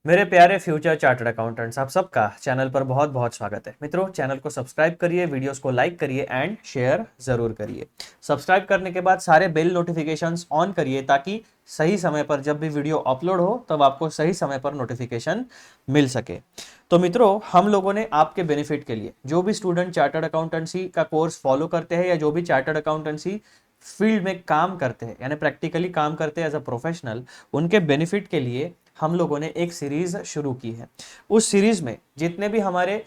मेरे प्यारे future chartered accountants, आप सबका चैनल पर बहुत बहुत स्वागत है। मित्रों, चैनल को सब्सक्राइब करिए, वीडियोस को लाइक करिए एंड शेयर जरूर करिए। सब्सक्राइब करने के बाद सारे बेल नोटिफिकेशंस ऑन करिए ताकि सही समय पर जब भी वीडियो अपलोड हो तब आपको सही समय पर नोटिफिकेशन मिल सके। तो मित्रों, हम लोगों ने आपके बेनिफिट के लिए जो भी स्टूडेंट चार्टर्ड अकाउंटेंसी का कोर्स फॉलो करते हैं या जो भी चार्टर्ड अकाउंटेंसी फील्ड में काम करते हैं यानी प्रैक्टिकली काम करते हैं एज अ प्रोफेशनल, उनके बेनिफिट के लिए हम लोगों ने एक सीरीज शुरू की है। उस सीरीज में जितने भी हमारे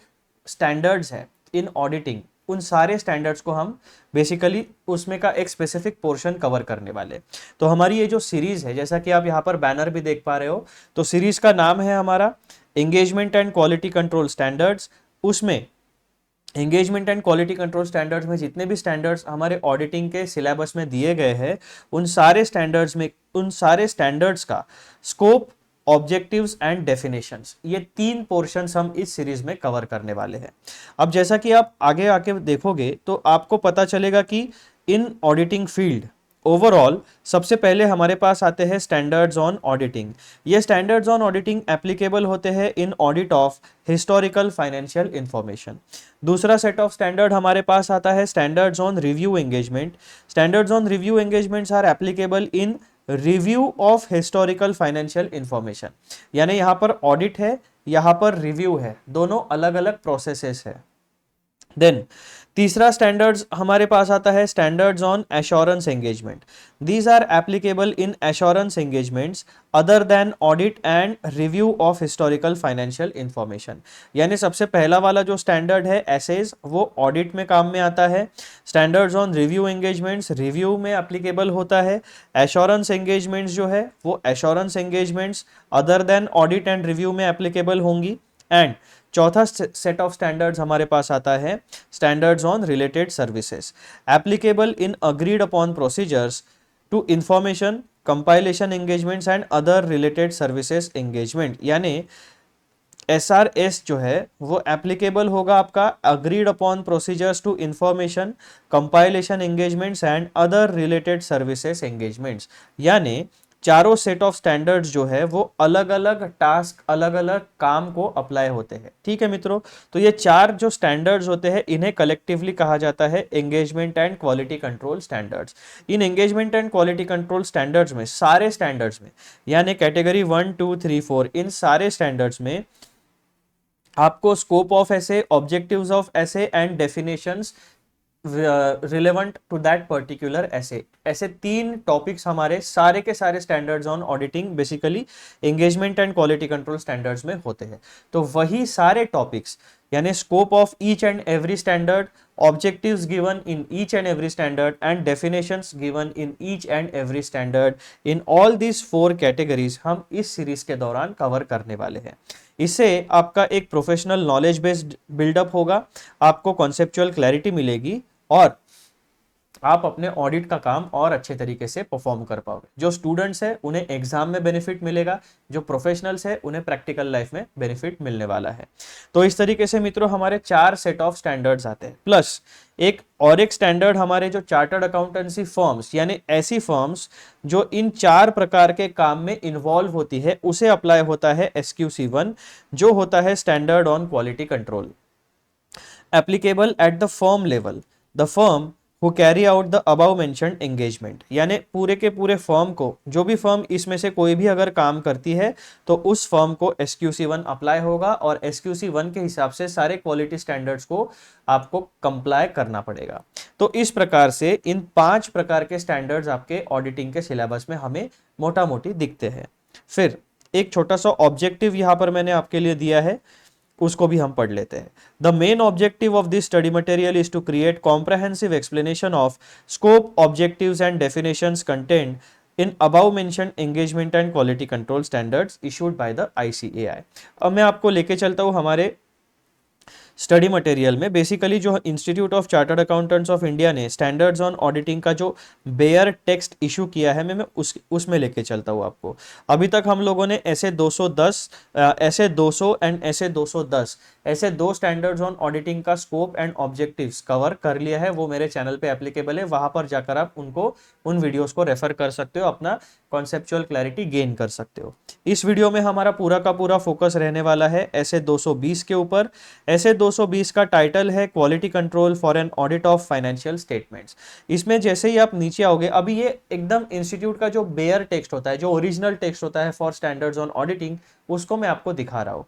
स्टैंडर्ड्स हैं इन ऑडिटिंग, उन सारे स्टैंडर्ड्स को हम बेसिकली उसमें का एक स्पेसिफिक पोर्शन कवर करने वाले। तो हमारी ये जो सीरीज है, जैसा कि आप यहाँ पर बैनर भी देख पा रहे हो, तो सीरीज का नाम है हमारा engagement and quality control standards. उसमें engagement and quality control standards में जितने भी स्टैंडर्ड्स हमारे ऑडिटिंग के सिलेबस में दिए गए हैं, उन सारे स्टैंडर्ड्स का स्कोप, ऑब्जेक्टिव्स एंड डेफिनेशंस, ये तीन पोर्शंस हम इस सीरीज में कवर करने वाले हैं। अब जैसा कि आप आगे आके देखोगे तो आपको पता चलेगा कि इन ऑडिटिंग फील्ड ओवरऑल सबसे पहले हमारे पास आते हैं स्टैंडर्ड्स ऑन ऑडिटिंग। ये स्टैंडर्ड्स ऑन ऑडिटिंग एप्लीकेबल होते हैं in audit of historical financial information. दूसरा सेट ऑफ स्टैंडर्ड हमारे पास आता है standards on review engagement. Standards on review engagements are applicable in review of historical financial information. यानी यहां पर ऑडिट है, यहां पर रिव्यू है, दोनों अलग अलग प्रोसेसेस है। देन तीसरा स्टैंडर्ड्स हमारे पास आता है standards on assurance engagement. These are applicable in assurance engagements other than audit and review of historical financial information. यानी सबसे पहला वाला जो स्टैंडर्ड है एसेज, वो ऑडिट में काम में आता है। Standards on review engagements review में एप्लीकेबल होता है। एश्योरेंस एंगेजमेंट्स जो है वो assurance engagements other than audit and review में एप्लीकेबल होंगी। एंड चौथा सेट ऑफ स्टैंडर्ड्स हमारे पास आता है standards on related services, applicable in agreed upon procedures to information compilation engagements and other related services engagement. यानी SRS जो है वो एप्लीकेबल होगा आपका agreed upon procedures to information compilation engagements and other related services engagements. यानी चारों set of standards जो है वो अलग अलग टास्क, अलग अलग काम को अप्लाई होते हैं। ठीक है मित्रों, तो ये चार जो स्टैंडर्ड्स होते हैं इन्हें कलेक्टिवली कहा जाता है engagement and quality control standards. In engagement and quality control standards में, सारे स्टैंडर्ड्स में, यानी कैटेगरी 1 2 3 4, इन सारे स्टैंडर्ड्स में आपको scope of SA, objectives of SA and definitions relevant to that particular SA, ऐसे तीन टॉपिक्स हमारे सारे के सारे standards on auditing basically engagement and quality control standards में होते हैं। तो वही सारे टॉपिक्स यानी scope of each and every standard, objectives given in each and every standard and definitions given in each and every standard, in all this 4 categories हम इस series के दौरान कवर करने वाले हैं। इससे आपका एक प्रोफेशनल नॉलेज बेस्ड बिल्डअप होगा, आपको कॉन्सेप्चुअल क्लैरिटी मिलेगी और आप अपने ऑडिट का काम और अच्छे तरीके से परफॉर्म कर पाओगे। जो स्टूडेंट्स हैं उन्हें एग्जाम में बेनिफिट मिलेगा, जो प्रोफेशनल्स हैं उन्हें प्रैक्टिकल लाइफ में बेनिफिट मिलने वाला है। तो इस तरीके से मित्रों हमारे 4 सेट ऑफ स्टैंडर्ड्स आते हैं, प्लस एक और एक स्टैंडर्ड हमारे जो चार्टर्ड अकाउंटेंसी फर्म्स यानी ऐसी फर्म्स जो इन 4 प्रकार के काम में इन्वॉल्व होती है उसे अप्लाई होता है SQC1, जो होता है standard on quality control, applicable at the firm level, the firm who carry out the above mentioned engagement। यानी पूरे के पूरे फर्म को, जो भी फर्म इसमें से कोई भी अगर काम करती है तो उस फर्म को SQC1 अप्लाई होगा और SQC1 के हिसाब से सारे क्वालिटी स्टैंडर्ड्स को आपको कंप्लाई करना पड़ेगा। तो इस प्रकार से इन 5 प्रकार के स्टैंडर्ड्स आपके ऑडिटिंग के सिलेबस में हमें मोटा मोटी दिखते हैं। फिर एक छोटा सा ऑब्जेक्टिव यहां पर मैंने आपके लिए दिया है, उसको भी हम पढ़ लेते हैं। The main objective of this study material is to create comprehensive explanation of scope, objectives and definitions content in above mentioned engagement and quality control standards issued by the ICAI। अब मैं आपको लेके चलता हूं हमारे स्टडी मटेरियल में basically जो Institute of Chartered Accountants of India ने स्टैंडर्ड्स ऑन ऑडिटिंग का जो बेयर टेक्स्ट इशू किया है, मैं उसमें लेके चलता हूँ आपको। अभी तक हम लोगों ने ऐसे 210 ऐसे 200 एंड ऐसे 210 ऐसे दो स्टैंडर्ड्स ऑन ऑडिटिंग का स्कोप एंड ऑब्जेक्टिव्स कवर कर लिया है। वो मेरे चैनल पे एप्लीकेबल है, वहां पर जाकर आप उन वीडियोस को रेफर कर सकते हो, अपना कॉन्सेप्चुअल क्लैरिटी गेन कर सकते हो। इस वीडियो में हमारा पूरा का पूरा फोकस रहने वाला है ऐसे 220 के ऊपर। ऐसे 220 का टाइटल है quality control for an audit of financial statements. इसमें जैसे ही आप नीचे आओगे, अभी ये एकदम इंस्टीट्यूट का जो बेयर टेक्स्ट होता है, जो ओरिजिनल टेक्स्ट होता है फॉर स्टैंडर्ड्स ऑन ऑडिटिंग, उसको मैं आपको दिखा रहा हूं।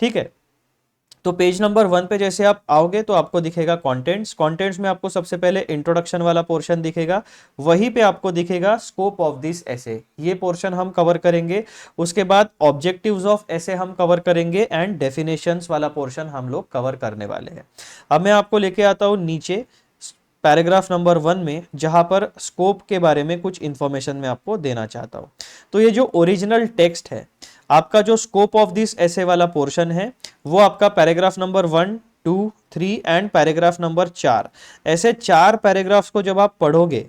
ठीक है, तो पेज नंबर 1 पे जैसे आप आओगे तो आपको दिखेगा कंटेंट्स में आपको सबसे पहले इंट्रोडक्शन वाला पोर्शन दिखेगा, वहीं पे आपको दिखेगा स्कोप ऑफ दिस एसे, ये पोर्शन हम कवर करेंगे। उसके बाद ऑब्जेक्टिव्स ऑफ एसे हम कवर करेंगे एंड डेफिनेशंस वाला पोर्शन हम लोग कवर करने वाले हैं। अब मैं आपको लेके आता हूं नीचे पैराग्राफ नंबर 1 में, जहां पर स्कोप के बारे में कुछ इंफॉर्मेशन मैं आपको देना चाहता हूं। तो ये जो ओरिजिनल टेक्स्ट है, आपका जो स्कोप ऑफ दिस ऐसे वाला पोर्शन है, वो आपका paragraph number 1, 2, 3 and paragraph number 4, ऐसे 4 पैराग्राफ्स को जब आप पढ़ोगे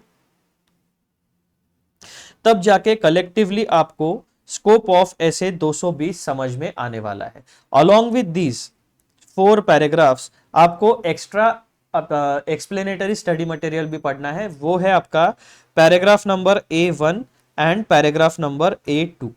तब जाके कलेक्टिवली आपको स्कोप ऑफ ऐसे 220 समझ में आने वाला है। अलॉन्ग विद दीज 4 पैराग्राफ्स आपको एक्स्ट्रा एक्सप्लेनेटरी स्टडी मटेरियल भी पढ़ना है, वो है आपका paragraph number A1 and paragraph number A2।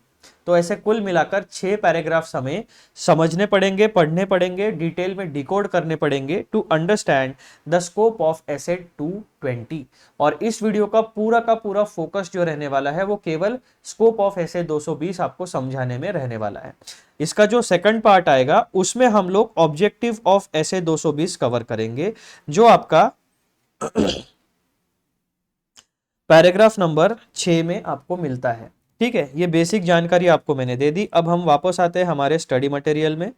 तो ऐसे कुल मिलाकर 6 पैराग्राफ्स हमें समझने पड़ेंगे, पढ़ने पड़ेंगे, डिटेल में डिकोड करने पड़ेंगे to understand the scope of SA 220। और इस वीडियो का पूरा फोकस जो रहने वाला है, वो केवल स्कोप ऑफ एसेट 220 आपको समझाने में रहने वाला है। इसका जो सेकंड पार्ट आएगा, उसमें हम लोग ऑब्जेक्टिव ऑफ एसे 220 कवर करेंगे, जो आपका पैराग्राफ नंबर 6 में आपको मिलता है। ठीक है, ये बेसिक जानकारी आपको मैंने दे दी। अब हम वापस आते हैं हमारे स्टडी मटेरियल में।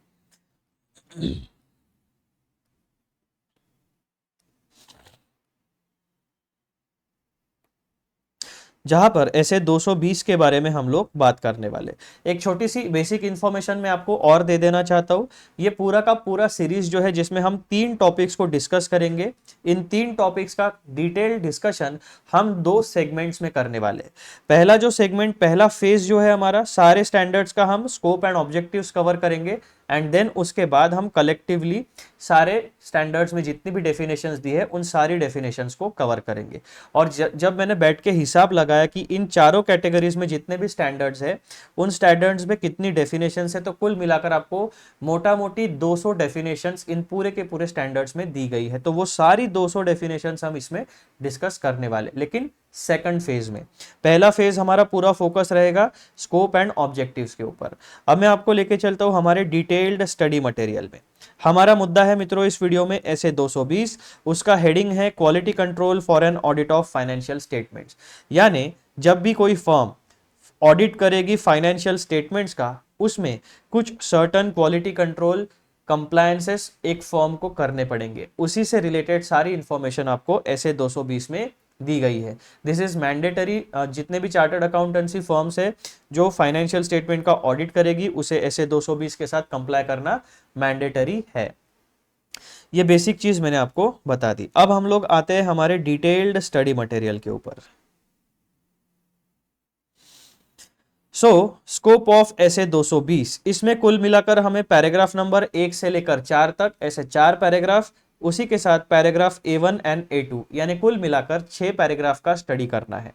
जहां पर ऐसे 220 के बारे में हम लोग बात करने वाले। एक छोटी सी बेसिक इंफॉर्मेशन मैं आपको और दे देना चाहता हूं। ये पूरा का पूरा सीरीज जो है, जिसमें हम 3 टॉपिक्स को डिस्कस करेंगे, इन 3 टॉपिक्स का डिटेल डिस्कशन हम 2 सेगमेंट्स में करने वाले। पहला जो सेगमेंट, पहला फेज जो है हमारा, सारे स्टैंडर्ड्स का हम स्कोप एंड ऑब्जेक्टिव्स कवर करेंगे एंड देन उसके बाद हम कलेक्टिवली सारे स्टैंडर्ड्स में जितनी भी डेफिनेशंस दी है, उन सारी डेफिनेशंस को कवर करेंगे। और जब मैंने बैठ के हिसाब लगाया कि इन चारों कैटेगरीज में जितने भी स्टैंडर्ड्स है, उन स्टैंडर्ड्स में कितनी डेफिनेशंस है, तो कुल मिलाकर आपको मोटा मोटी 200 डेफिनेशंस इन पूरे के पूरे स्टैंडर्ड्स में दी गई है। तो वो सारी 200 डेफिनेशंस हम इसमें डिस्कस करने वाले, लेकिन सेकंड फेज में। पहला फेज हमारा पूरा फोकस रहेगा स्कोप एंड ऑब्जेक्टिव्स के ऊपर। अब मैं आपको लेके चलता हूं हमारे डिटेल्ड स्टडी मटेरियल में। हमारा मुद्दा है मित्रों इस वीडियो में ऐसे 220, उसका हेडिंग है quality control for an audit of financial statements. यानी जब भी कोई फर्म ऑडिट करेगी फाइनेंशियल स्टेटमेंट्स का, उसमें कुछ सर्टन क्वालिटी कंट्रोल कंप्लायंसेस एक फर्म को करने पड़ेंगे। उसी से रिलेटेड सारी इंफॉर्मेशन आपको ऐसे 220 में दी गई है। This is mandatory. जितने भी चार्टर्ड अकाउंटेंसी फर्म्स है जो फाइनेंशियल स्टेटमेंट का ऑडिट करेगी, उसे ऐसे 220 के साथ कंप्लाई करना मैंडेटरी है। ये बेसिक चीज मैंने आपको बता दी। अब हम लोग आते हैं हमारे डिटेल्ड स्टडी मटेरियल के ऊपर। स्कोप ऑफ ऐसे 220, इसमें कुल मिलाकर हमें पैराग्राफ नंबर 1 से लेकर 4 तक ऐसे 4 पैराग्राफ, उसी के साथ पैराग्राफ A1 एंड A2, यानी कुल मिलाकर 6 पैराग्राफ का स्टडी करना है।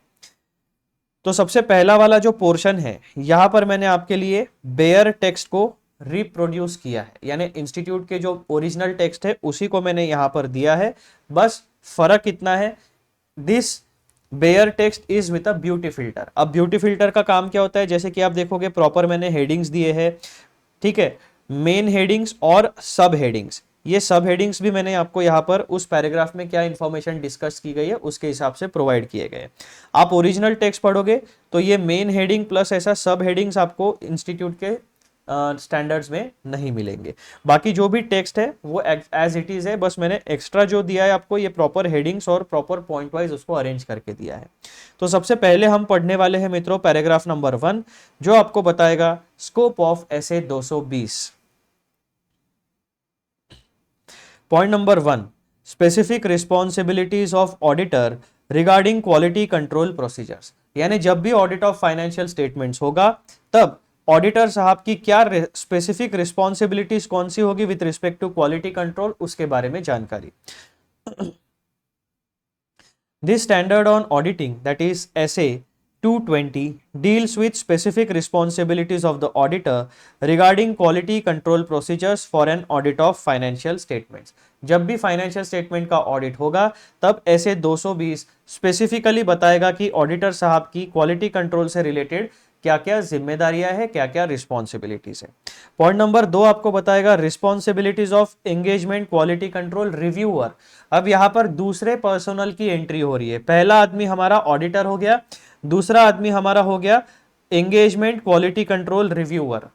तो सबसे पहला वाला जो पोर्शन है, यहां पर मैंने आपके लिए बेयर टेक्स्ट को रिप्रोड्यूस किया है, यानी इंस्टीट्यूट के जो ओरिजिनल टेक्स्ट है उसी को मैंने यहां पर दिया है। बस फर्क इतना है, this bare text is with a beauty filter. अब ब्यूटी फिल्टर का काम क्या होता है, जैसे कि आप देखोगे प्रॉपर मैंने हेडिंग्स दिए हैं। ठीक है, मेन हेडिंग्स और सब हेडिंग्स, ये सब हेडिंग्स भी मैंने आपको यहाँ पर उस पैराग्राफ में क्या इंफॉर्मेशन डिस्कस की गई है उसके हिसाब से प्रोवाइड किए गए। आप ओरिजिनल टेक्स्ट पढ़ोगे तो ये मेन हेडिंग प्लस ऐसा सब हेडिंग्स आपको इंस्टीट्यूट के स्टैंडर्ड्स में नहीं मिलेंगे। बाकी जो भी टेक्स्ट है वो एज इट इज है, बस मैंने एक्स्ट्रा जो दिया है आपको, ये प्रॉपर हेडिंग्स और प्रॉपर पॉइंट वाइज उसको अरेंज करके दिया है। तो सबसे पहले हम पढ़ने वाले हैं मित्रों पैराग्राफ नंबर 1, जो आपको बताएगा स्कोप ऑफ ऐसे 220। Point number 1, specific responsibilities of auditor regarding quality control procedures, यानी जब भी ऑडिट ऑफ फाइनेंशियल स्टेटमेंट्स होगा तब ऑडिटर साहब की क्या स्पेसिफिक रिस्पॉन्सिबिलिटीज कौन सी होगी with respect to quality control, उसके बारे में जानकारी। This standard on auditing, that is SA 220, deals with specific responsibilities of the auditor regarding quality control procedures for an audit of financial statements. जब भी financial statement का audit होगा तब ऐसे 220 स्पेसिफिकली बताएगा कि ऑडिटर साहब की क्वालिटी कंट्रोल से रिलेटेड क्या क्या जिम्मेदारियां है, क्या क्या रिस्पॉन्सिबिलिटीज है। पॉइंट नंबर 2 आपको बताएगा responsibilities of engagement quality control reviewer. अब यहां पर दूसरे पर्सनल की एंट्री हो रही है। पहला आदमी हमारा ऑडिटर हो गया, दूसरा आदमी हमारा हो गया एंगेजमेंट क्वालिटी कंट्रोल रिव्यूअर।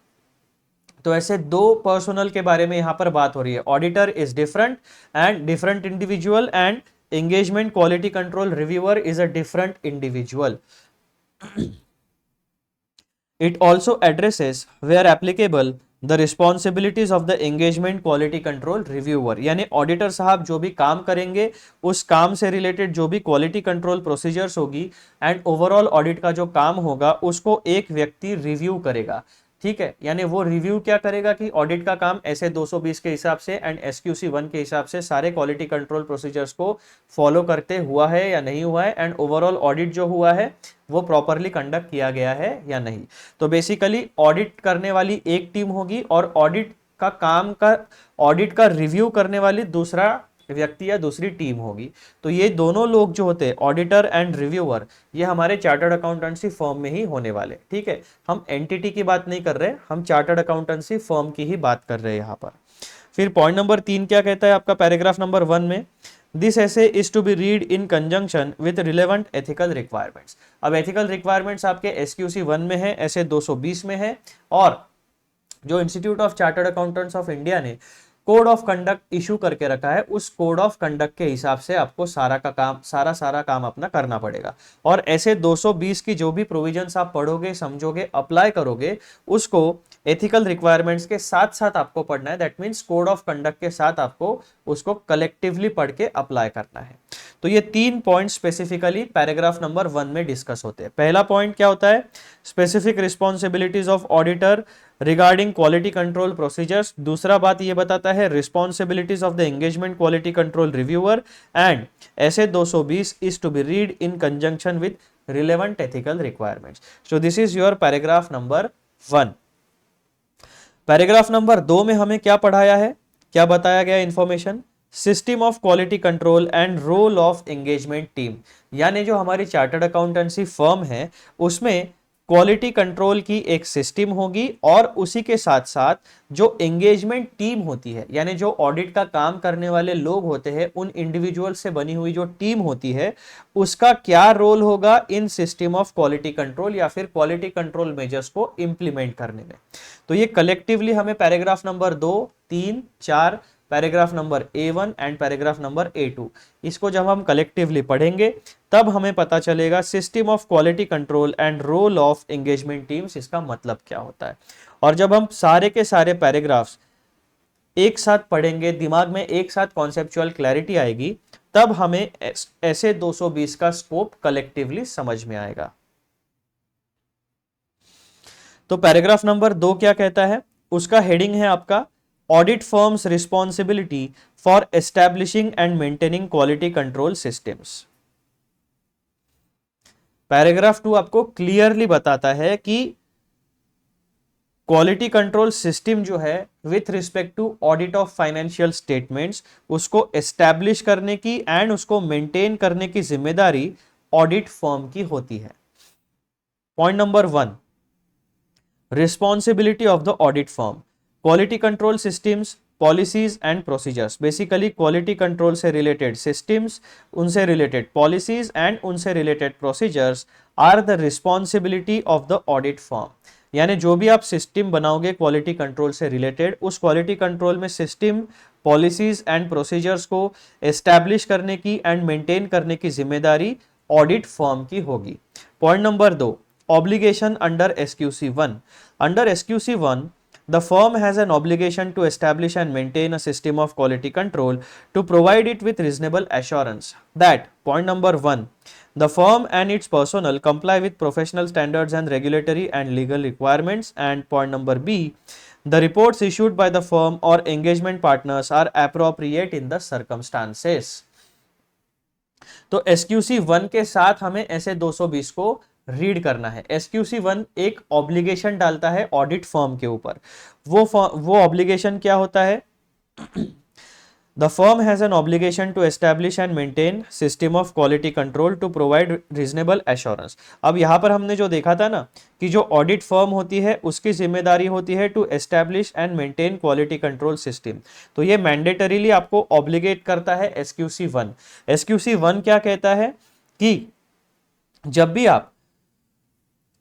तो ऐसे दो पर्सनल के बारे में यहां पर बात हो रही है। Auditor is different and different individual and engagement quality control reviewer is a different individual. It also addresses, where applicable, the responsibilities of the engagement quality control reviewer, यानी ऑडिटर साहब जो भी काम करेंगे उस काम से रिलेटेड जो भी क्वालिटी कंट्रोल प्रोसीजर्स होगी एंड ओवरऑल ऑडिट का जो काम होगा उसको एक व्यक्ति रिव्यू करेगा। ठीक है, यानी वो रिव्यू क्या करेगा कि ऑडिट का काम ऐसे 220 के हिसाब से एंड SQC 1 के हिसाब से सारे क्वालिटी कंट्रोल प्रोसीजर्स को फॉलो करते हुआ है या नहीं हुआ है एंड ओवरऑल ऑडिट जो हुआ है वो प्रॉपरली कंडक्ट किया गया है या नहीं। तो बेसिकली ऑडिट करने वाली एक टीम होगी और ऑडिट का रिव्यू करने वाली दूसरा व्यक्ति या दूसरी टीम होगी। तो ये दोनों लोग जो होते हैं ऑडिटर एंड रिव्यूअर, ये हमारे चार्टर्ड अकाउंटेंसी फर्म में ही होने वाले। ठीक है, हम एंटिटी की बात नहीं कर रहे, हम चार्टर्ड अकाउंटेंसी फर्म की ही बात कर रहे हैं यहाँ पर। फिर पॉइंट नंबर 3 क्या कहता है आपका पैराग्राफ नंबर 1 में, this SA is to be read in conjunction with relevant ethical requirements. अब एथिकल रिक्वायरमेंट्स आपके SQC 1 में है, ऐसे 220 में है, और जो Institute of Chartered Accountants of India ने कोड ऑफ कंडक्ट इशू करके रखा है उस कोड ऑफ कंडक्ट के हिसाब से आपको सारा काम अपना करना पड़ेगा। और ऐसे 220 की जो भी प्रोविजंस आप पढ़ोगे, समझोगे, अप्लाई करोगे, उसको एथिकल रिक्वायरमेंट्स के साथ साथ आपको पढ़ना है। That means code of conduct के साथ आपको उसको कलेक्टिवली पढ़ के अप्लाई करना है। तो ये 3 पॉइंट स्पेसिफिकली पैराग्राफ नंबर 1 में डिस्कस होते हैं। पहला पॉइंट क्या होता है, specific responsibilities of auditor regarding quality control procedures. दूसरा बात ये बताता है responsibilities of the engagement quality control reviewer and SA 220 is to be read in conjunction with relevant ethical requirements. So this is your paragraph number 1। Paragraph number 2 में हमें क्या पढ़ाया है, क्या बताया गया information, system of quality control and role of engagement team. यानी जो हमारी चार्टर्ड अकाउंटेंसी फर्म है उसमें क्वालिटी कंट्रोल की एक सिस्टम होगी और उसी के साथ साथ जो एंगेजमेंट टीम होती है, यानी जो ऑडिट का काम करने वाले लोग होते हैं, उन इंडिविजुअल से बनी हुई जो टीम होती है, उसका क्या रोल होगा इन सिस्टम ऑफ क्वालिटी कंट्रोल या फिर क्वालिटी कंट्रोल मेजर्स को इंप्लीमेंट करने में। तो ये कलेक्टिवली हमें paragraph number 2, 3, 4, paragraph number A1 and paragraph number A2, इसको जब हम कलेक्टिवली पढ़ेंगे तब हमें पता चलेगा system of quality control and role of engagement teams, इसका मतलब क्या होता है। और जब हम सारे के सारे पैराग्राफ्स एक साथ पढ़ेंगे, दिमाग में एक साथ कॉन्सेप्चुअल क्लैरिटी आएगी, तब हमें ऐसे 220 का स्कोप कलेक्टिवली समझ में आएगा। तो पैराग्राफ नंबर 2 क्या कहता है, उसका हेडिंग है आपका audit firms responsibility for establishing and maintaining quality control systems. Paragraph 2 आपको क्लियरली बताता है कि क्वालिटी कंट्रोल सिस्टम जो है with respect to audit of financial statements, उसको एस्टैब्लिश करने की एंड उसको मेंटेन करने की जिम्मेदारी ऑडिट फर्म की होती है। Point number 1, responsibility of the audit firm, quality control systems, policies and procedures. Basically quality control से रिलेटेड सिस्टम्स, उनसे रिलेटेड पॉलिसीज एंड उनसे related procedures are the responsibility of the audit firm. यानी जो भी आप सिस्टम बनाओगे quality control से related, उस क्वालिटी कंट्रोल में सिस्टम, पॉलिसीज एंड प्रोसीजर्स को एस्टैब्लिश करने की एंड मेंटेन करने की जिम्मेदारी ऑडिट फर्म की होगी। Point number 2, obligation under SQC 1। Under SQC 1 the firm has an obligation to establish and maintain a system of quality control to provide it with reasonable assurance that, point number 1, the firm and its personnel comply with professional standards and regulatory and legal requirements, and point number B, the reports issued by the firm or engagement partners are appropriate in the circumstances. तो SQC 1 के साथ हमें ऐसे 220 को read करना है। SQC 1 एक obligation डालता है ऑडिट फर्म के ऊपर। वो ऑब्लिगेशन क्या होता है? The firm has an obligation to establish and maintain system of quality control to provide reasonable assurance. अब यहाँ पर हमने जो देखा था ना कि जो ऑडिट फर्म होती है उसकी जिम्मेदारी होती है to establish and maintain quality control system. तो ये मैंडेटरीली आपको ऑब्लिगेट करता है SQC 1। SQC 1 क्या कहता है कि जब भी आप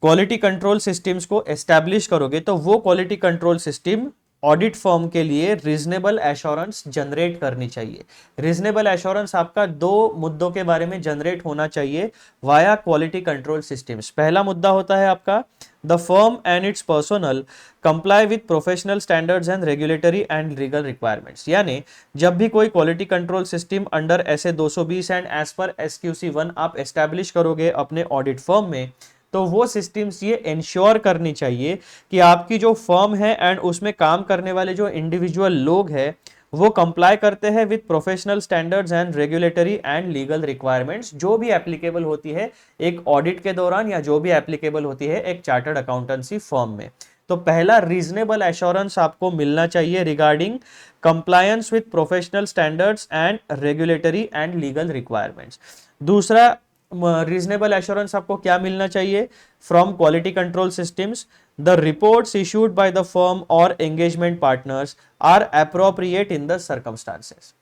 क्वालिटी कंट्रोल सिस्टम्स को एस्टैब्लिश करोगे तो वो quality control system audit firm के लिए रीजनेबल एश्योरेंस जनरेट करनी चाहिए। रीजनेबल एश्योरेंस आपका दो मुद्दों के बारे में जनरेट होना चाहिए वाया क्वालिटी कंट्रोल सिस्टम्स। पहला मुद्दा होता है आपका the firm and it's personal comply with professional standards and regulatory and legal requirements. यानी जब भी कोई quality control system under SA 220 and as per SQC 1 आप एस्टैब्लिश करोगे अपने ऑडिट फर्म में, तो वो सिस्टम्स ये इंश्योर करनी चाहिए कि आपकी जो फर्म है एंड उसमें काम करने वाले जो इंडिविजुअल लोग हैं वो कंप्लाई करते हैं with professional standards and regulatory and legal requirements, जो भी एप्लीकेबल होती है एक ऑडिट के दौरान या जो भी एप्लीकेबल होती है एक चार्टर्ड अकाउंटेंसी फर्म में। तो पहला रीजनेबल एश्योरेंस आपको मिलना चाहिए regarding compliance with professional standards and regulatory and legal requirements. दूसरा रीजनेबल एश्योरेंस आपको क्या मिलना चाहिए from quality control systems? The reports issued by the firm और engagement partners are appropriate in the circumstances.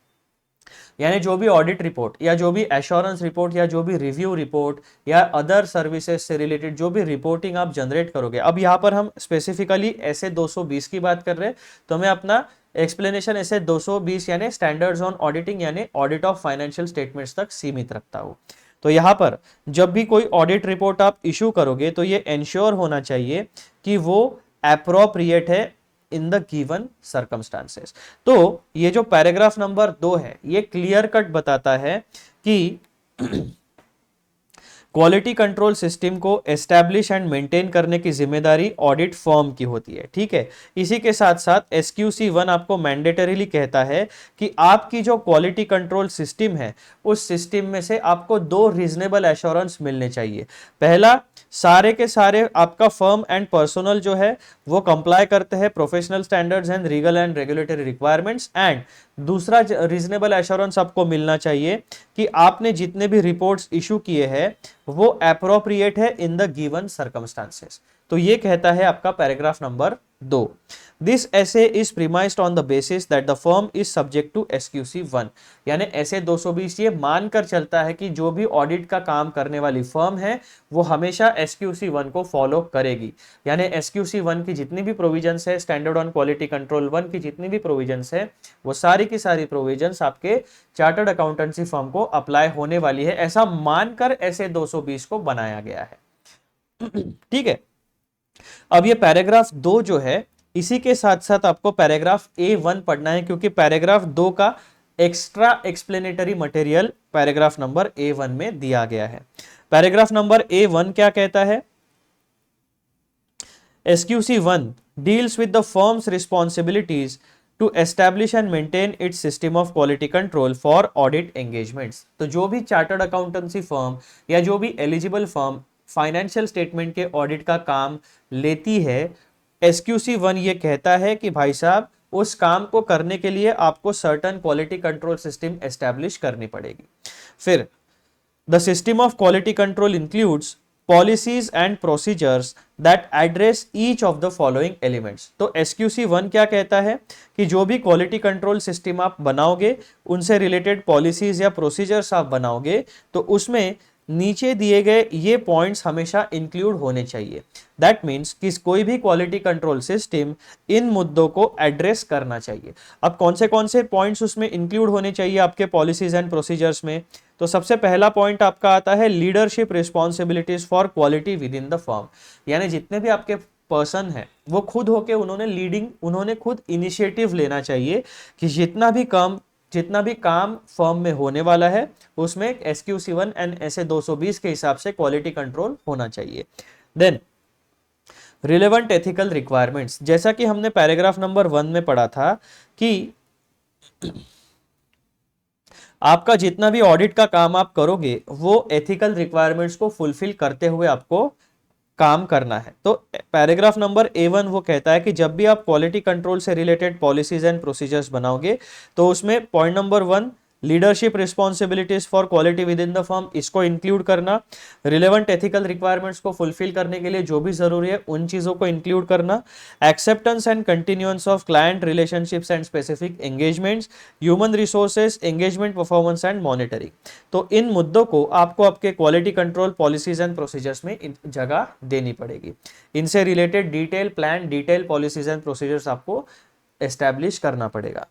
यानी जो भी ऑडिट रिपोर्ट या जो भी एश्योरेंस रिपोर्ट या जो भी रिव्यू रिपोर्ट या अदर सर्विसेज से रिलेटेड जो भी रिपोर्टिंग आप जनरेट करोगे, अब यहाँ पर हम स्पेसिफिकली ऐसे 220 की बात कर रहे हैं तो मैं अपना एक्सप्लेनेशन ऐसे 220 यानी स्टैंडर्ड्स ऑन ऑडिटिंग यानी ऑडिट ऑफ फाइनेंशियल स्टेटमेंट्स तक सीमित रखता हूं। तो यहां पर जब भी कोई ऑडिट रिपोर्ट आप इशू करोगे तो ये इंश्योर होना चाहिए कि वो एप्रोप्रिएट है इन द गिवन सर्कमस्टांसेस। तो ये जो पैराग्राफ नंबर 2 है ये क्लियर कट बताता है कि क्वालिटी कंट्रोल सिस्टम को एस्टैब्लिश एंड मेंटेन करने की जिम्मेदारी ऑडिट फर्म की होती है। ठीक है, इसी के साथ साथ SQC 1 आपको मैंडेटरीली कहता है कि आपकी जो क्वालिटी कंट्रोल सिस्टम है उस सिस्टम में से आपको 2 रीजनेबल एश्योरेंस मिलने चाहिए। पहला, सारे के सारे आपका फर्म एंड पर्सनल जो है वो कंप्लाई करते हैं professional standards and legal and regulatory requirements. And दूसरा रीजनेबल एश्योरेंस आपको मिलना चाहिए कि आपने जितने भी रिपोर्ट्स इशू किए हैं वो एप्रोप्रिएट है इन द गिवन सर्कमस्टांसेस। तो ये कहता है आपका paragraph number 2। This SA is premised on the basis that the firm is subject to SQC 1। यानी ऐसे 220 ये मानकर चलता है कि जो भी ऑडिट का काम करने वाली फर्म है वो हमेशा SQC 1 को फॉलो करेगी। यानी SQC 1 की जितनी भी प्रोविजंस है, स्टैंडर्ड ऑन क्वालिटी कंट्रोल 1 की जितनी भी प्रोविजंस है वो सारी की सारी प्रोविजंस आपके चार्टर्ड अकाउंटेंसी फर्म को अप्लाई होने वाली है, ऐसा मानकर ऐसे 220 को बनाया गया है। ठीक है, अब ये पैराग्राफ 2 जो है इसी के साथ साथ आपको पैराग्राफ A1 पढ़ना है क्योंकि पैराग्राफ 2 का extra explanatory material paragraph number A1 में दिया गया है। पैराग्राफ नंबर A1 क्या कहता है? SQC 1 deals with the firm's responsibilities to establish and maintain its system of quality control for audit engagements। तो जो भी चार्टर्ड अकाउंटेंसी फर्म या जो भी एलिजिबल फर्म फाइनेंशियल स्टेटमेंट के ऑडिट का काम लेती है, SQC 1 ये कहता है कि भाई साहब उस काम को करने के लिए आपको certain quality control system establish करनी पड़ेगी। फिर the system of quality control includes policies and procedures that address each of the following elements. तो SQC 1 क्या कहता है कि जो भी क्वालिटी कंट्रोल सिस्टम आप बनाओगे, उनसे रिलेटेड पॉलिसीज या प्रोसीजर्स आप बनाओगे, तो उसमें नीचे दिए गए ये पॉइंट्स हमेशा इंक्लूड होने चाहिए। दैट मीन्स कि कोई भी क्वालिटी कंट्रोल सिस्टम इन मुद्दों को एड्रेस करना चाहिए। अब कौन से पॉइंट्स उसमें इंक्लूड होने चाहिए आपके पॉलिसीज एंड प्रोसीजर्स में? तो सबसे पहला पॉइंट आपका आता है leadership responsibilities for quality with in the firm. यानी जितने भी आपके पर्सन है वो खुद होके उन्होंने खुद इनिशिएटिव लेना चाहिए कि जितना भी काम फर्म में होने वाला है उसमें SQC1 एंड SA 220 के हिसाब से क्वालिटी कंट्रोल होना चाहिए। देन रिलेवेंट एथिकल रिक्वायरमेंट्स, जैसा कि हमने पैराग्राफ नंबर 1 में पढ़ा था कि आपका जितना भी ऑडिट का काम आप करोगे वो एथिकल रिक्वायरमेंट्स को फुलफिल करते हुए आपको काम करना है। तो पैराग्राफ नंबर A1 वो कहता है कि जब भी आप क्वालिटी कंट्रोल से रिलेटेड पॉलिसीज एंड प्रोसीजर्स बनाओगे तो उसमें point number 1 leadership responsibilities for quality with in the firm, इसको इंक्लूड करना। रिलेवेंट एथिकल रिक्वायरमेंट्स को फुलफिल करने के लिए जो भी जरूरी है उन चीजों को इंक्लूड करना। Acceptance and continuance of client relationships and specific engagements, human resources, engagement performance and monitoring. तो इन मुद्दों को आपको आपके quality control policies and procedures में जगह देनी पड़ेगी। इनसे related detail plan, detail policies and procedures आपको एस्टैब्लिश करना पड़ेगा।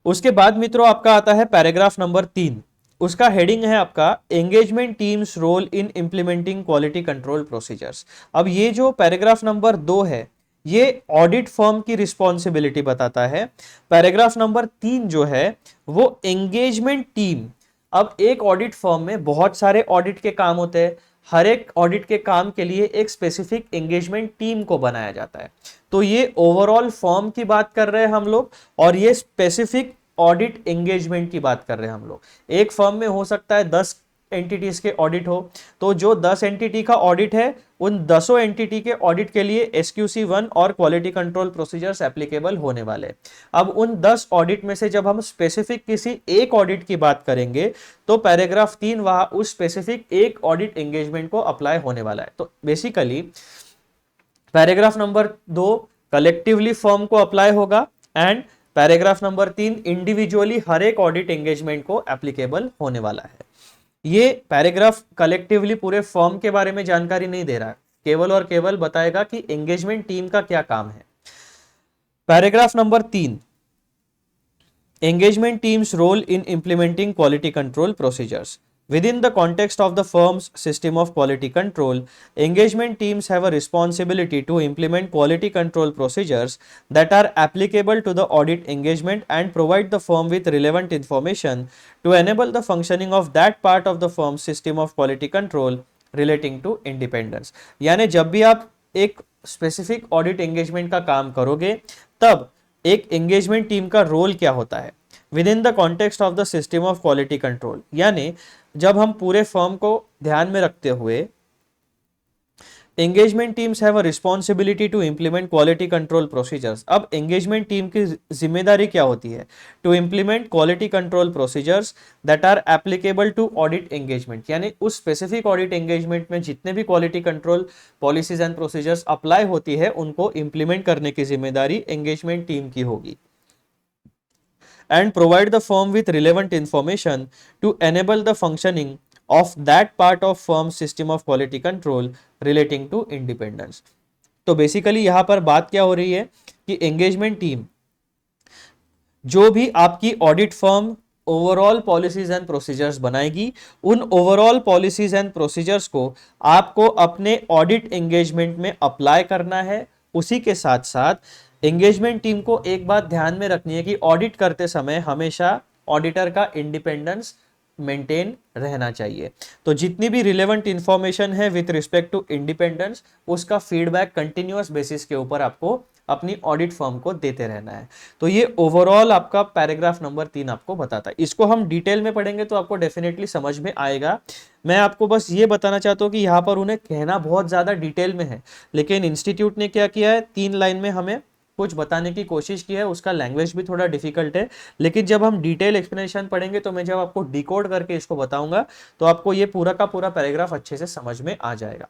उसके बाद मित्रों आपका आता है पैराग्राफ नंबर 3, उसका हेडिंग है आपका engagement teams role in implementing quality control procedures. अब ये जो पैराग्राफ नंबर 2 है ये ऑडिट फर्म की रिस्पॉन्सिबिलिटी बताता है। पैराग्राफ नंबर 3 जो है वो एंगेजमेंट टीम। अब एक ऑडिट फर्म में बहुत सारे ऑडिट के काम होते हैं, हर एक ऑडिट के काम के लिए एक स्पेसिफिक एंगेजमेंट टीम को बनाया जाता है। तो ये ओवरऑल फर्म की बात कर रहे हैं हम लोग और ये स्पेसिफिक ऑडिट एंगेजमेंट की बात कर रहे हैं हम लोग। एक फर्म में हो सकता है 10 एंटिटीज के ऑडिट हो, तो जो 10 एंटिटी का ऑडिट है उन 10 एंटिटी के ऑडिट के लिए SQC1 और क्वालिटी कंट्रोल प्रोसीजर्स एप्लीकेबल होने वाले। अब उन 10 ऑडिट में से जब हम स्पेसिफिक किसी एक ऑडिट की बात करेंगे तो पैराग्राफ 3 वहां उस स्पेसिफिक एक ऑडिट एंगेजमेंट को अप्लाई होने वाला है। तो basically paragraph number 2 collectively firm को अप्लाई होगा एंड पैराग्राफ नंबर 3 इंडिविजुअली हर एक ऑडिट एंगेजमेंट को एप्लीकेबल होने वाला है। ये पैराग्राफ कलेक्टिवली पूरे फर्म के बारे में जानकारी नहीं दे रहा है, केवल और केवल बताएगा कि एंगेजमेंट टीम का क्या काम है। Paragraph number 3 engagement team's role in implementing quality control procedures. Within the context of the firm's system of quality control, engagement teams have a responsibility to implement quality control procedures that are applicable to the audit engagement and provide the firm with relevant information to enable the functioning of that part of the firm's system of quality control relating to independence. यानी जब भी आप एक specific audit engagement का काम करोगे तब एक एंगेजमेंट टीम का रोल क्या होता है with in the context of the system of quality control. यानी जब हम पूरे फर्म को ध्यान में रखते हुए engagement teams have a responsibility to implement quality control procedures. अब एंगेजमेंट टीम की जिम्मेदारी क्या होती है? To implement quality control procedures that are applicable to audit engagement. यानी उस स्पेसिफिक ऑडिट एंगेजमेंट में जितने भी quality control policies and procedures apply होती है उनको इंप्लीमेंट करने की जिम्मेदारी एंगेजमेंट टीम की होगी। And provide the firm with relevant information to enable the functioning of that part of firm's system of quality control relating to independence। तो basically यहां पर बात क्या हो रही है कि एंगेजमेंट टीम जो भी आपकी audit firm overall policies and procedures बनाएगी उन ओवरऑल पॉलिसीज एंड प्रोसीजर्स को आपको अपने ऑडिट एंगेजमेंट में अप्लाई करना है। उसी के साथ साथ एंगेजमेंट टीम को एक बात ध्यान में रखनी है कि ऑडिट करते समय हमेशा ऑडिटर का इंडिपेंडेंस मेंटेन रहना चाहिए। तो जितनी भी रिलेवेंट इंफॉर्मेशन है विथ रिस्पेक्ट टू इंडिपेंडेंस उसका फीडबैक कंटिन्यूअस बेसिस के ऊपर आपको अपनी ऑडिट फर्म को देते रहना है। तो ये ओवरऑल आपका पैराग्राफ नंबर 3 आपको बताता है। इसको हम डिटेल में पढ़ेंगे तो आपको डेफिनेटली समझ में आएगा। मैं आपको बस ये बताना चाहता हूँ कि यहाँ पर उन्हें कहना बहुत ज्यादा डिटेल में है, लेकिन इंस्टीट्यूट ने क्या किया है 3 लाइन में हमें कुछ बताने की कोशिश की है। उसका लैंग्वेज भी थोड़ा डिफिकल्ट है, लेकिन जब हम डिटेल एक्सप्लेनेशन पढ़ेंगे तो मैं जब आपको डिकोड करके इसको बताऊंगा तो आपको ये पूरा का पूरा पैराग्राफ अच्छे से समझ में आ जाएगा।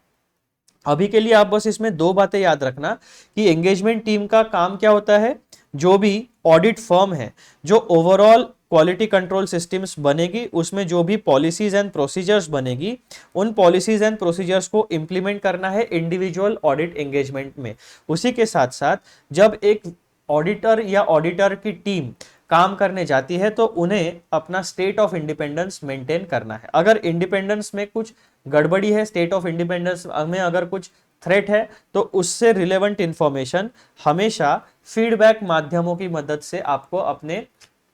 अभी के लिए आप बस इसमें 2 बातें याद रखना कि एंगेजमेंट टीम का काम क्या होता है। जो भी ऑडिट फर्म है जो ओवरऑल क्वालिटी कंट्रोल सिस्टम्स बनेगी उसमें जो भी पॉलिसीज एंड प्रोसीजर्स बनेगी उन पॉलिसीज एंड प्रोसीजर्स को इंप्लीमेंट करना है इंडिविजुअल ऑडिट एंगेजमेंट में। उसी के साथ साथ जब एक ऑडिटर या ऑडिटर की टीम काम करने जाती है तो उन्हें अपना स्टेट ऑफ इंडिपेंडेंस मेंटेन करना है। अगर इंडिपेंडेंस में कुछ गड़बड़ी है, स्टेट ऑफ इंडिपेंडेंस में अगर कुछ थ्रेट है, तो उससे रिलेवेंट इंफॉर्मेशन हमेशा फीडबैक माध्यमों की मदद से आपको अपने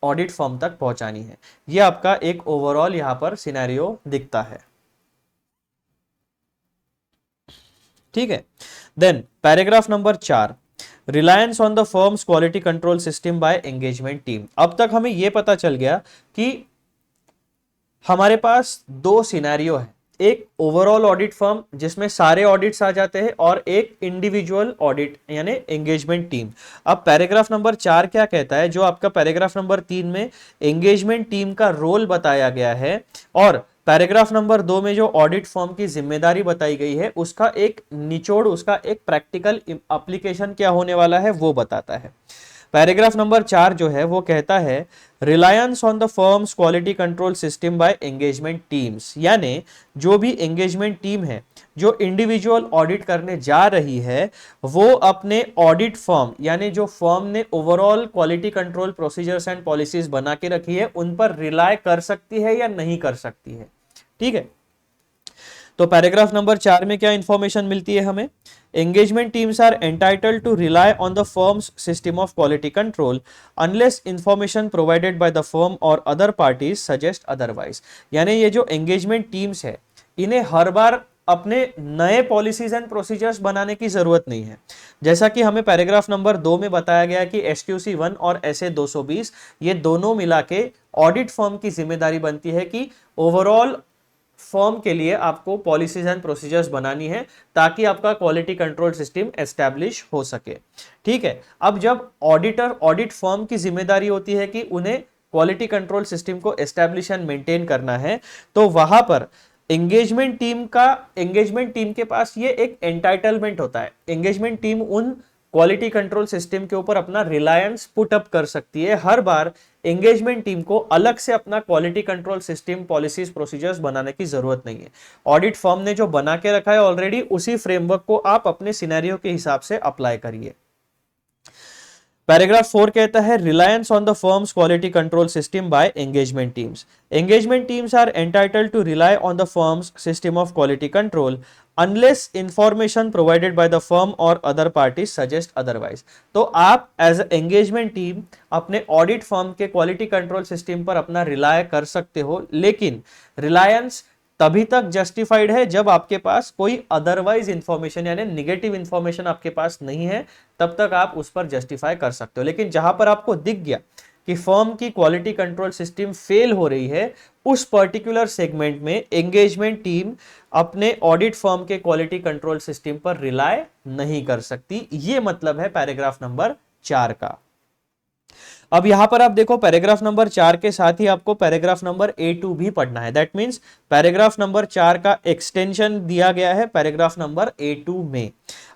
ऑडिट फर्म तक पहुंचानी है। यह आपका एक ओवरऑल यहां पर सिनेरियो दिखता है। ठीक है, then paragraph number 4, reliance on the firm's quality control system by engagement team. अब तक हमें यह पता चल गया कि हमारे पास दो सिनेरियो है, एक ओवरऑल ऑडिट फर्म जिसमें सारे ऑडिट्स आ जाते हैं, और एक इंडिविजुअल ऑडिट यानी एंगेजमेंट टीम। अब पैराग्राफ नंबर 4 क्या कहता है, जो आपका पैराग्राफ नंबर 3 में एंगेजमेंट टीम का रोल बताया गया है, और पैराग्राफ नंबर 2 में जो ऑडिट फर्म की जिम्मेदारी बताई गई है, उसका एक निचोड़, उसका एक प्रैक्टिकल एप्लीकेशन क्या होने वाला है वो बताता है। पैराग्राफ नंबर 4 जो है वो कहता है reliance on the firm's quality control system by engagement teams, यानी जो भी एंगेजमेंट टीम है जो इंडिविजुअल ऑडिट करने जा रही है, वो अपने ऑडिट फर्म यानी जो फर्म ने overall quality control procedures and policies बना के रखी है, उन पर रिलाय कर सकती है या नहीं कर सकती है। ठीक है, तो पैराग्राफ नंबर 4 में क्या इंफॉर्मेशन मिलती है हमें, engagement teams are entitled to rely on the firm's system of quality control unless information provided by the firm और अदर पार्टीज सजेस्ट अदरवाइज। यानी ये जो एंगेजमेंट टीम्स है, इन्हें हर बार अपने नए पॉलिसीज एंड प्रोसीजर्स बनाने की जरूरत नहीं है। जैसा कि हमें पैराग्राफ नंबर 2 में बताया गया कि SQC 1 और SA 220 ये दोनों मिला के ऑडिट फर्म की जिम्मेदारी बनती है कि ओवरऑल फर्म के लिए आपको पॉलिसीज एंड प्रोसीजर्स बनानी है ताकि आपका क्वालिटी कंट्रोल सिस्टम एस्टैब्लिश हो सके। ठीक है, अब जब ऑडिट फर्म की जिम्मेदारी होती है कि उन्हें क्वालिटी कंट्रोल सिस्टम को एस्टैब्लिश एंड मेंटेन करना है, तो वहां पर एंगेजमेंट टीम के पास ये एक एंटाइटलमेंट होता है। एंगेजमेंट टीम उन क्वालिटी कंट्रोल सिस्टम के ऊपर अपना रिलायंस पुट अप कर सकती है। हर बार एंगेजमेंट टीम को अलग से अपना quality control system policies procedures बनाने की जरूरत नहीं है। ऑडिट फर्म ने जो बना के रखा है ऑलरेडी, उसी फ्रेमवर्क को आप अपने सिनेरियो के हिसाब से अप्लाई करिए। पैराग्राफ 4 कहता है reliance on the firm's quality control system by engagement teams. Engagement teams are entitled to rely on the firm's system of quality control unless information provided by the firm और other parties suggest otherwise. तो आप as engagement team अपने audit firm के quality control system पर अपना rely कर सकते हो, लेकिन रिलायंस तभी तक जस्टिफाइड है जब आपके पास कोई अदरवाइज इंफॉर्मेशन यानी निगेटिव इंफॉर्मेशन आपके पास नहीं है, तब तक आप उस पर जस्टिफाई कर सकते हो। लेकिन जहां पर आपको दिख गया कि फर्म की क्वालिटी कंट्रोल सिस्टम फेल हो रही है, उस पर्टिकुलर सेगमेंट में एंगेजमेंट टीम अपने ऑडिट फर्म के क्वालिटी कंट्रोल सिस्टम पर रिलाय नहीं कर सकती। यह मतलब है पैराग्राफ नंबर 4 का। अब यहां पर आप देखो पैराग्राफ नंबर 4 के साथ ही आपको पैराग्राफ नंबर A2 भी पढ़ना है। दैट मींस पैराग्राफ नंबर 4 का एक्सटेंशन दिया गया है पैराग्राफ नंबर A2 में।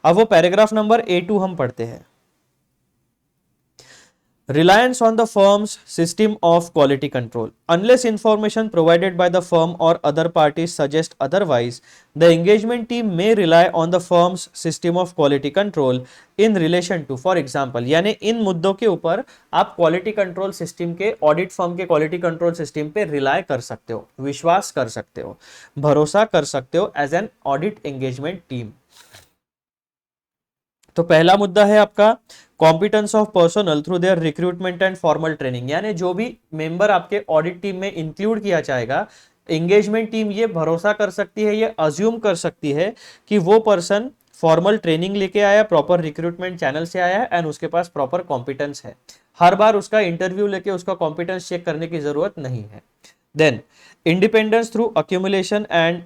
अब वो पैराग्राफ नंबर A2 हम पढ़ते हैं। Reliance on the firm's system of quality control. Unless information provided by the firm or other parties suggest otherwise, the engagement team may rely on the firm's system of quality control in relation to, for example, यानी इन मुद्दों के ऊपर आप quality control system के, audit firm के quality control system पे rely कर सकते हो, विश्वास कर सकते हो, भरोसा कर सकते हो as an audit engagement team. तो पहला मुद्दा है आपका competence of personnel through their recruitment and formal training, यानी जो भी मेंबर आपके ऑडिट टीम में इंक्लूड किया जाएगा, एंगेजमेंट टीम ये भरोसा कर सकती है, ये अज्यूम कर सकती है कि वो पर्सन फॉर्मल ट्रेनिंग लेके आया, प्रॉपर रिक्रूटमेंट चैनल से आया है एंड उसके पास प्रॉपर कॉम्पिटेंस है। हर बार उसका इंटरव्यू लेके उसका कॉम्पिटेंस चेक करने की जरूरत नहीं है। Then independence through accumulation and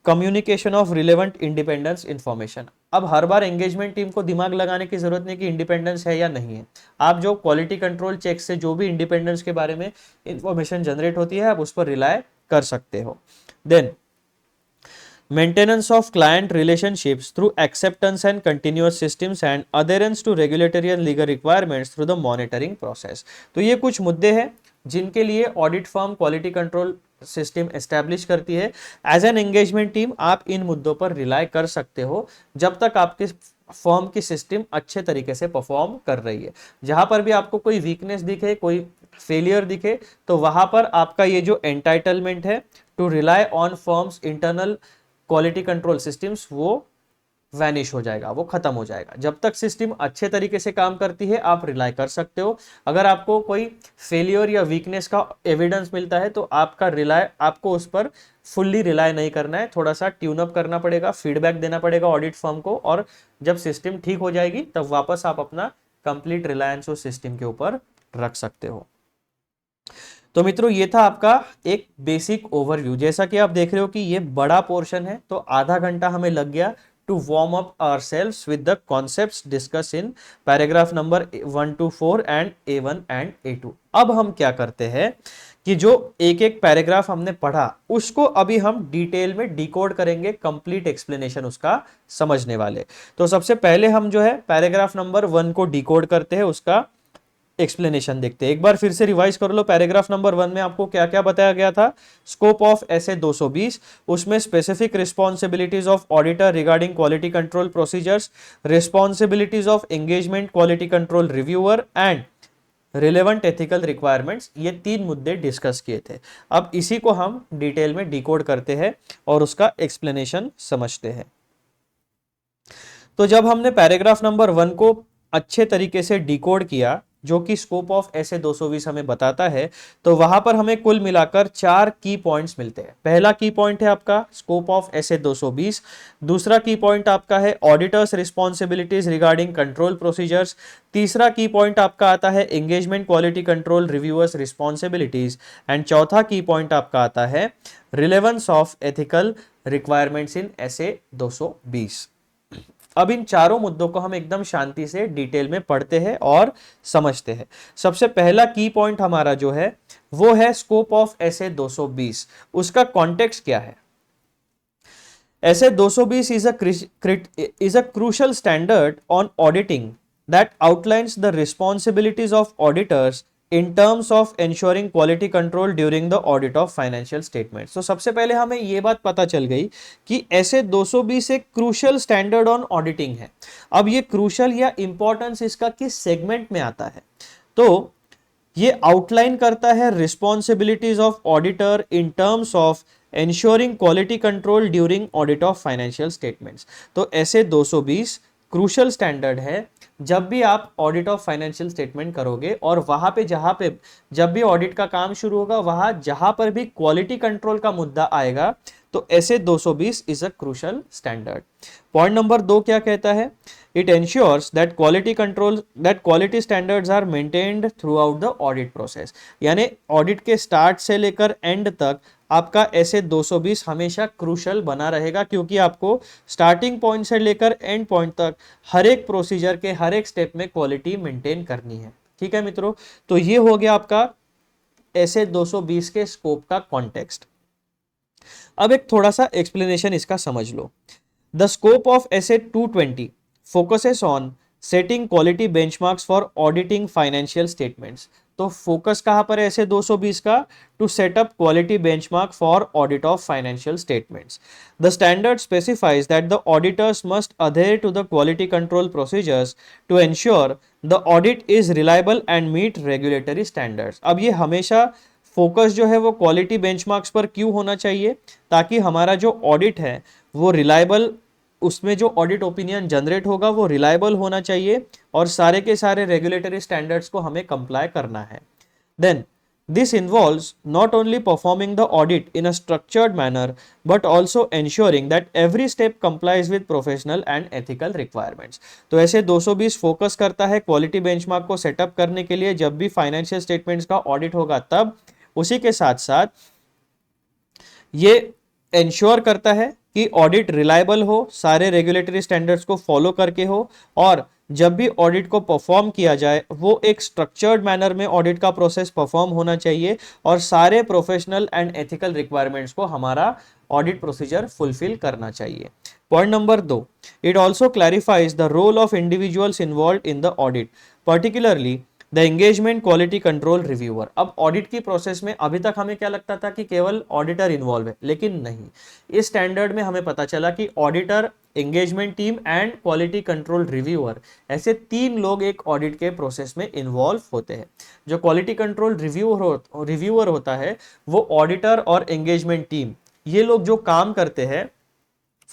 communication of relevant independence information. अब हर बार एंगेजमेंट टीम को दिमाग लगाने की जरूरत नहीं कि इंडिपेंडेंस है या नहीं है। आप जो क्वालिटी कंट्रोल चेक से जो भी इंडिपेंडेंस के बारे में इंफॉर्मेशन जनरेट होती है, आप उस पर रिलाय कर सकते हो। Then maintenance of client relationships through acceptance and continuous systems and adherence to regulatory and legal requirements through the monitoring process. तो ये कुछ मुद्दे हैं जिनके लिए audit firm quality control system establish करती है। एज एन एंगेजमेंट टीम आप इन मुद्दों पर रिलाय कर सकते हो जब तक आपके फर्म की सिस्टम अच्छे तरीके से परफॉर्म कर रही है। जहां पर भी आपको कोई वीकनेस दिखे, कोई फेलियर दिखे, तो वहां पर आपका ये जो एंटाइटलमेंट है to rely on firm's internal quality control systems वो वैनिश हो जाएगा, वो खत्म हो जाएगा। जब तक सिस्टम अच्छे तरीके से काम करती है आप रिलाई कर सकते हो। अगर आपको कोई फेलियर या वीकनेस का एविडेंस मिलता है तो आपको उस पर फुल्ली रिलाई नहीं करना है, थोड़ा सा ट्यून अप करना पड़ेगा, फीडबैक देना पड़ेगा ऑडिट फर्म को, और जब सिस्टम ठीक हो जाएगी तब वापस आप अपना कंप्लीट रिलायंस उस सिस्टम के ऊपर रख सकते हो। तो मित्रों ये था आपका एक बेसिक ओवरव्यू। जैसा कि आप देख रहे हो कि ये बड़ा पोर्शन है, तो आधा घंटा हमें लग गया to warm up ourselves with the concepts discuss in paragraph number 1 to 4 and A1 and A2। अब हम क्या करते हैं कि जो एक एक पैराग्राफ हमने पढ़ा उसको अभी हम डिटेल में डिकोड करेंगे, कंप्लीट एक्सप्लेनेशन उसका समझने वाले। तो सबसे पहले हम जो है पैराग्राफ नंबर 1 को डिकोड करते हैं, उसका एक्सप्लेनेशन देखते हैं। एक बार फिर से रिवाइज कर लो, पैराग्राफ नंबर 1 में आपको क्या क्या बताया गया था। स्कोप ऑफ एसए 220, उसमें specific responsibilities of auditor regarding quality control procedures, responsibilities of engagement quality control reviewer and relevant ethical requirements, ये 3 मुद्दे डिस्कस किए थे। अब इसी को हम डिटेल में डिकोड करते हैं और उसका एक्सप्लेनेशन समझते हैं। तो जब हमने पैराग्राफ नंबर 1 को अच्छे तरीके से डिकोड किया, जो कि स्कोप ऑफ एसए 220 हमें बताता है, तो वहां पर हमें कुल मिलाकर 4 की पॉइंट्स मिलते हैं। पहला की पॉइंट है आपका स्कोप ऑफ एसए 220, दूसरा की पॉइंट आपका है auditors responsibilities regarding control procedures, तीसरा की पॉइंट आपका आता है engagement quality control reviewers responsibilities, and चौथा की पॉइंट आपका आता है relevance of ethical requirements in SA 220। अब इन चारों मुद्दों को हम एकदम शांति से डिटेल में पढ़ते हैं और समझते हैं। सबसे पहला की पॉइंट हमारा जो है वो है स्कोप ऑफ एसए 220। उसका कॉन्टेक्स्ट क्या है? SA 220 is a crucial standard on auditing that outlines the responsibilities of auditors in terms of ensuring quality control during the audit of financial statements। तो सबसे पहले हमें ये बात पता चल गई कि एसए 220 एक क्रूशल स्टैंडर्ड ऑन ऑडिटिंग है। अब ये क्रूशल या इंपॉर्टेंस इसका किस सेगमेंट में आता है? तो ये आउटलाइन करता है responsibilities of auditor in terms of ensuring quality control during audit of financial statements। तो ऐसे 220 क्रूशल स्टैंडर्ड है जब भी आप ऑडिट ऑफ फाइनेंशियल स्टेटमेंट करोगे, और वहां पे जहां पे जब भी ऑडिट का काम शुरू होगा वहां जहां पर भी क्वालिटी कंट्रोल का मुद्दा आएगा तो SA 220 is a crucial standard. Point number 2 क्या कहता है? It ensures that quality standards are maintained throughout the audit process. यानी ऑडिट के स्टार्ट से लेकर एंड तक आपका ऐसे 220 हमेशा क्रूशल बना रहेगा, क्योंकि आपको स्टार्टिंग पॉइंट से लेकर एंड पॉइंट तक हर एक प्रोसीजर के हर एक स्टेप में क्वालिटी मेंटेन करनी है। ठीक है मित्रों, तो ये हो गया आपका ऐसे 220 के स्कोप का कॉन्टेक्स्ट। अब एक थोड़ा सा एक्सप्लेनेशन इसका समझ लो। The scope of SA 220 focuses on setting quality benchmarks for auditing financial statements. तो फोकस कहां पर है ऐसे 220 का? To set up quality benchmark for audit of financial statements. The standard specifies that the auditors must adhere to the quality control procedures to ensure the audit is reliable and meet regulatory standards. अब ये हमेशा focus जो है वो quality benchmarks पर क्यों होना चाहिए? ताकि हमारा जो ऑडिट है वो रिलायबल, उसमें जो ऑडिट ओपिनियन जनरेट होगा वो रिलायबल होना चाहिए और सारे के सारे रेगुलेटरी स्टैंडर्ड्स को हमें कंप्लाई करना है। Then this involves not only performing the audit in a structured manner but also ensuring that every step complies with professional and ethical requirements. तो ऐसे 220 फोकस करता है क्वालिटी बेंचमार्क को setup करने के लिए जब भी फाइनेंशियल स्टेटमेंट्स का ऑडिट होगा तब। उसी के साथ साथ ये इंश्योर करता है कि ऑडिट रिलायबल हो, सारे रेगुलेटरी स्टैंडर्ड्स को फॉलो करके हो, और जब भी ऑडिट को परफॉर्म किया जाए वो एक स्ट्रक्चर्ड मैनर में ऑडिट का प्रोसेस परफॉर्म होना चाहिए और सारे प्रोफेशनल एंड एथिकल रिक्वायरमेंट्स को हमारा ऑडिट प्रोसीजर फुलफिल करना चाहिए। Point number 2, it also clarifies the role of individuals involve in the audit, particularly the engagement quality control reviewer. अब ऑडिट की प्रोसेस में अभी तक हमें क्या लगता था कि केवल ऑडिटर इन्वॉल्व है, लेकिन नहीं। इस स्टैंडर्ड में हमें पता चला कि auditor, engagement team and quality control reviewer, ऐसे 3 लोग एक ऑडिट के प्रोसेस में इन्वॉल्व होते हैं। जो क्वालिटी कंट्रोल रिव्यूअर होता है वो ऑडिटर और एंगेजमेंट टीम, ये लोग जो काम करते हैं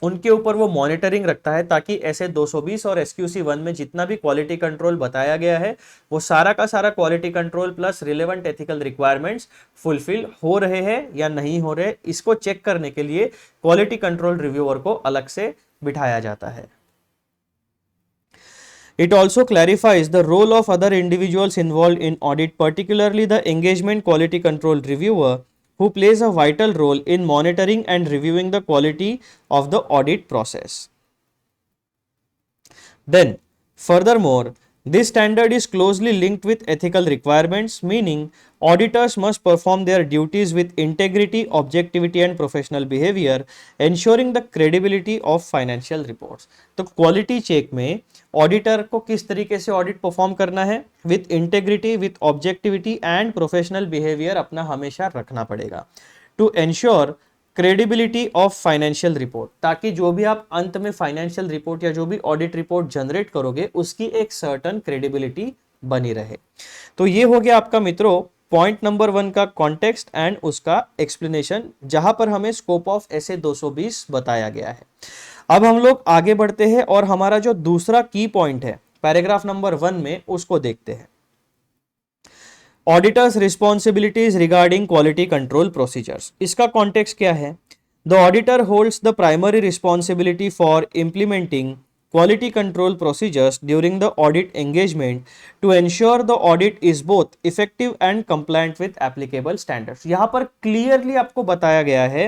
उनके ऊपर वो मॉनिटरिंग रखता है ताकि ऐसे 220 और एसक्यूसी 1 में जितना भी क्वालिटी कंट्रोल बताया गया है वो सारा का सारा quality control plus relevant ethical requirements fulfil हो रहे हैं या नहीं हो रहे, इसको चेक करने के लिए क्वालिटी कंट्रोल रिव्यूअर को अलग से बिठाया जाता है। It also clarifies the role of other individuals involved in audit, particularly the engagement quality control reviewer, who plays a vital role in monitoring and reviewing the quality of the audit process. Then, furthermore, this standard is closely linked with ethical requirements, meaning auditors must perform their duties with integrity, objectivity, and professional behavior, ensuring the credibility of financial reports. तो quality check में auditor को किस तरीके से audit perform करना है, with integrity, with objectivity and professional behaviour अपना हमेशा रखना पड़ेगा to ensure credibility of financial report, ताकि जो भी आप अंत में फाइनेंशियल रिपोर्ट या जो भी ऑडिट रिपोर्ट जनरेट करोगे उसकी एक सर्टन क्रेडिबिलिटी बनी रहे। तो ये हो गया आपका मित्रों पॉइंट नंबर 1 का कॉन्टेक्स्ट एंड उसका एक्सप्लेनेशन, जहां पर हमें स्कोप ऑफ ऐसे 220 बताया गया है। अब हम लोग आगे बढ़ते हैं और हमारा जो दूसरा की पॉइंट है पैराग्राफ नंबर 1 में उसको देखते हैं। Auditors responsibilities regarding quality control procedures. इसका कॉन्टेक्स्ट क्या है? The auditor holds the primary responsibility for implementing quality control procedures during the audit engagement to ensure the audit is both effective and compliant with applicable standards। यहां पर clearly आपको बताया गया है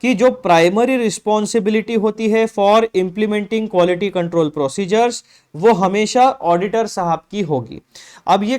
कि जो प्राइमरी रिस्पॉन्सिबिलिटी होती है for implementing quality control procedures वो हमेशा ऑडिटर साहब की होगी। अब ये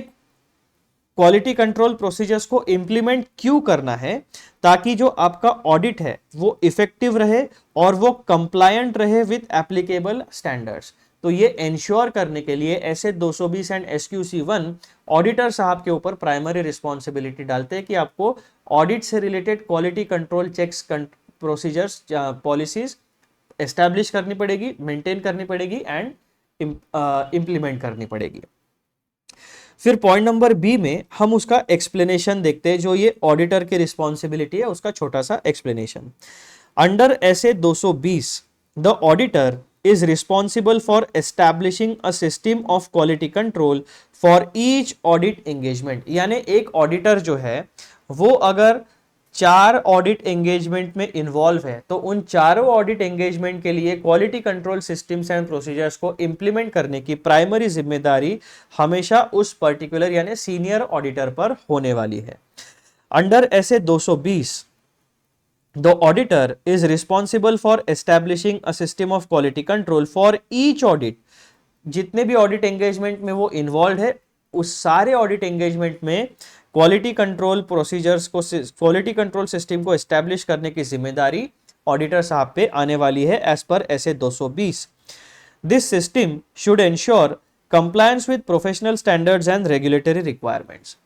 क्वालिटी कंट्रोल प्रोसीजर्स को इंप्लीमेंट क्यों करना है? ताकि जो आपका ऑडिट है वो इफेक्टिव रहे और वो कंप्लायंट रहे विद एप्लीकेबल स्टैंडर्ड्स। तो ये इंश्योर करने के लिए ऐसे 220 एंड एसक्यूसी 1 ऑडिटर साहब के ऊपर प्राइमरी रिस्पॉन्सिबिलिटी डालते हैं कि आपको ऑडिट से related quality control checks procedures policies establish करनी पड़ेगी, मेंटेन करनी पड़ेगी एंड इंप्लीमेंट करनी पड़ेगी। फिर पॉइंट नंबर बी में हम उसका एक्सप्लेनेशन देखते हैं, जो ये ऑडिटर की रिस्पॉन्सिबिलिटी है उसका छोटा सा explanation. Under SA 220 the auditor is responsible for establishing a system of quality control for each audit engagement। यानी एक ऑडिटर जो है वो अगर 4 ऑडिट एंगेजमेंट में इन्वॉल्व है तो उन चारों ऑडिट एंगेजमेंट के लिए quality control systems and procedures को इंप्लीमेंट करने की प्राइमरी जिम्मेदारी हमेशा उस पर्टिकुलर यानी सीनियर ऑडिटर पर होने वाली है। Under SA 220 The auditor is responsible for establishing a system of quality control for each audit। जितने भी ऑडिट एंगेजमेंट में वो इन्वॉल्व है उस सारे ऑडिट एंगेजमेंट में क्वालिटी कंट्रोल प्रोसीजर्स को, क्वालिटी कंट्रोल सिस्टम को एस्टैब्लिश करने की जिम्मेदारी ऑडिटर साहब पे आने वाली है एज पर SA 220। This system should ensure compliance with professional standards and regulatory requirements.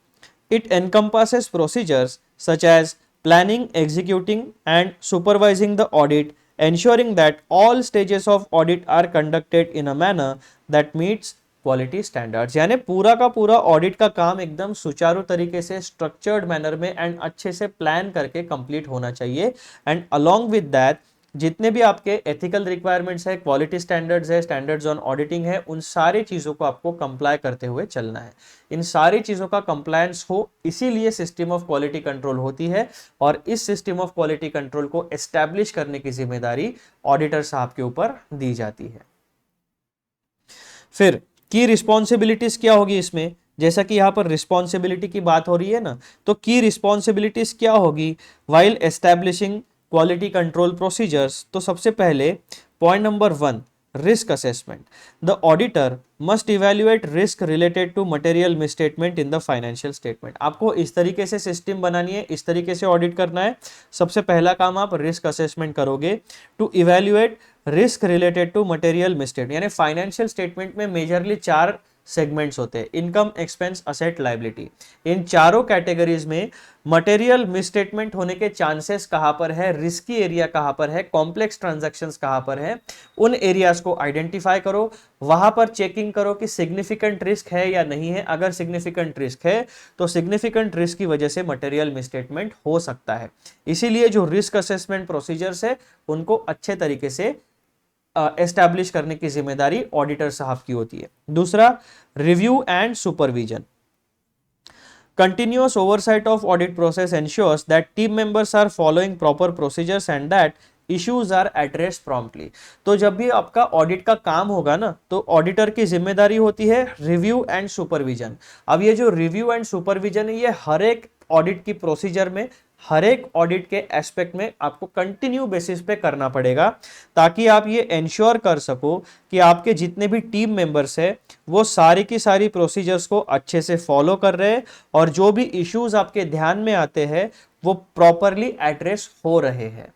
It encompasses procedures such as planning, executing and supervising the audit, ensuring that all stages of audit are conducted in a manner that meets quality standards। यानी पूरा का पूरा audit का काम एकदम सुचारू तरीके से स्ट्रक्चर्ड मैनर में एंड अच्छे से प्लान करके कंप्लीट होना चाहिए। एंड अलोंग विद दैट जितने भी आपके एथिकल रिक्वायरमेंट्स है, क्वालिटी स्टैंडर्ड्स है, स्टैंडर्ड्स ऑन ऑडिटिंग है, उन सारी चीज़ों को आपको कंप्लाई करते हुए चलना है। इन सारी चीज़ों का कंप्लायंस हो इसीलिए सिस्टम ऑफ क्वालिटी कंट्रोल होती है और इस सिस्टम ऑफ क्वालिटी कंट्रोल को एस्टैब्लिश करने की जिम्मेदारी ऑडिटर साहब के ऊपर दी जाती है। फिर की रिस्पॉन्सिबिलिटीज क्या होगी इसमें? जैसा कि यहाँ पर रिस्पॉन्सिबिलिटी की बात हो रही है ना, तो की रिस्पॉन्सिबिलिटीज क्या होगी while establishing quality control procedures? तो सबसे पहले point number 1 risk assessment. The auditor must evaluate risk related to material misstatement in the financial statement. आपको इस तरीके से सिस्टम बनानी है, इस तरीके से ऑडिट करना है। सबसे पहला काम आप रिस्क असेसमेंट करोगे to evaluate risk related to material misstatement. यानी फाइनेंशियल स्टेटमेंट में मेजरली 4 सेगमेंट्स होते हैं, इनकम, एक्सपेंस, असेट, लायबिलिटी। इन चारों कैटेगरीज में मटेरियल मिसस्टेटमेंट होने के चांसेस कहां पर है, रिस्की एरिया कहां पर है, कॉम्प्लेक्स ट्रांजैक्शंस कहां पर है, उन एरियाज को आइडेंटिफाई करो, वहां पर चेकिंग करो कि सिग्निफिकेंट रिस्क है या नहीं है। अगर सिग्निफिकेंट रिस्क है तो सिग्निफिकेंट रिस्क की वजह से मटेरियल मिसस्टेटमेंट हो सकता है। इसीलिए जो रिस्क असेसमेंट प्रोसीजर्स है उनको अच्छे तरीके से एस्टैब्लिश करने की जिम्मेदारी ऑडिटर साहब की होती है। दूसरा, review and supervision. Continuous oversight of audit process ensures that team members are following proper procedures and that issues are addressed promptly। तो जब भी आपका ऑडिट का काम होगा ना, तो ऑडिटर की जिम्मेदारी होती है रिव्यू एंड सुपरविजन। अब ये जो रिव्यू एंड सुपरविजन है, ये हर एक ऑडिट की प्रोसीजर में, हर एक ऑडिट के एस्पेक्ट में आपको कंटिन्यू बेसिस पे करना पड़ेगा, ताकि आप ये इंश्योर कर सको कि आपके जितने भी टीम मेंबर्स है वो सारी की सारी प्रोसीजर्स को अच्छे से फॉलो कर रहे हैं और जो भी इश्यूज आपके ध्यान में आते हैं वो प्रॉपरली एड्रेस हो रहे हैं।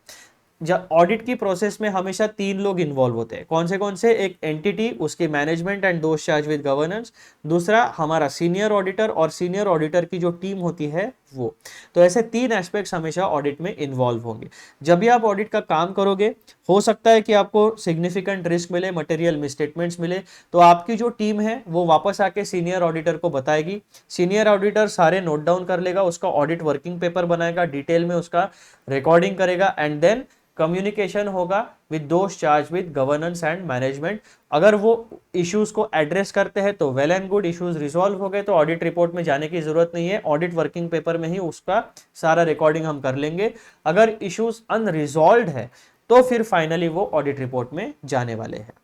जब ऑडिट की प्रोसेस में हमेशा 3 लोग इन्वॉल्व होते हैं। कौन से? एक एंटिटी, उसकी management and those charge with governance, दूसरा हमारा सीनियर ऑडिटर और सीनियर ऑडिटर की जो टीम होती है वो। तो ऐसे 3 एस्पेक्ट्स हमेशा ऑडिट में इन्वॉल्व होंगे। जब भी आप ऑडिट का काम करोगे, हो सकता है कि आपको सिग्निफिकेंट रिस्क मिले, मटेरियल मिसस्टेटमेंट्स मिले, तो आपकी जो टीम है वो वापस आके सीनियर ऑडिटर को बताएगी। सीनियर ऑडिटर सारे नोट डाउन कर लेगा, उसका ऑडिट वर्किंग पेपर बनाएगा, डिटेल में उसका रिकॉर्डिंग करेगा एंड देन कम्युनिकेशन होगा with those charge with governance and management. अगर वो इश्यूज को एड्रेस करते हैं तो well and good, issues resolve हो गए तो ऑडिट रिपोर्ट में जाने की जरूरत नहीं है, ऑडिट वर्किंग पेपर में ही उसका सारा रिकॉर्डिंग हम कर लेंगे। अगर इश्यूज अनरिजॉल्व्ड है तो फिर फाइनली वो ऑडिट रिपोर्ट में जाने वाले हैं।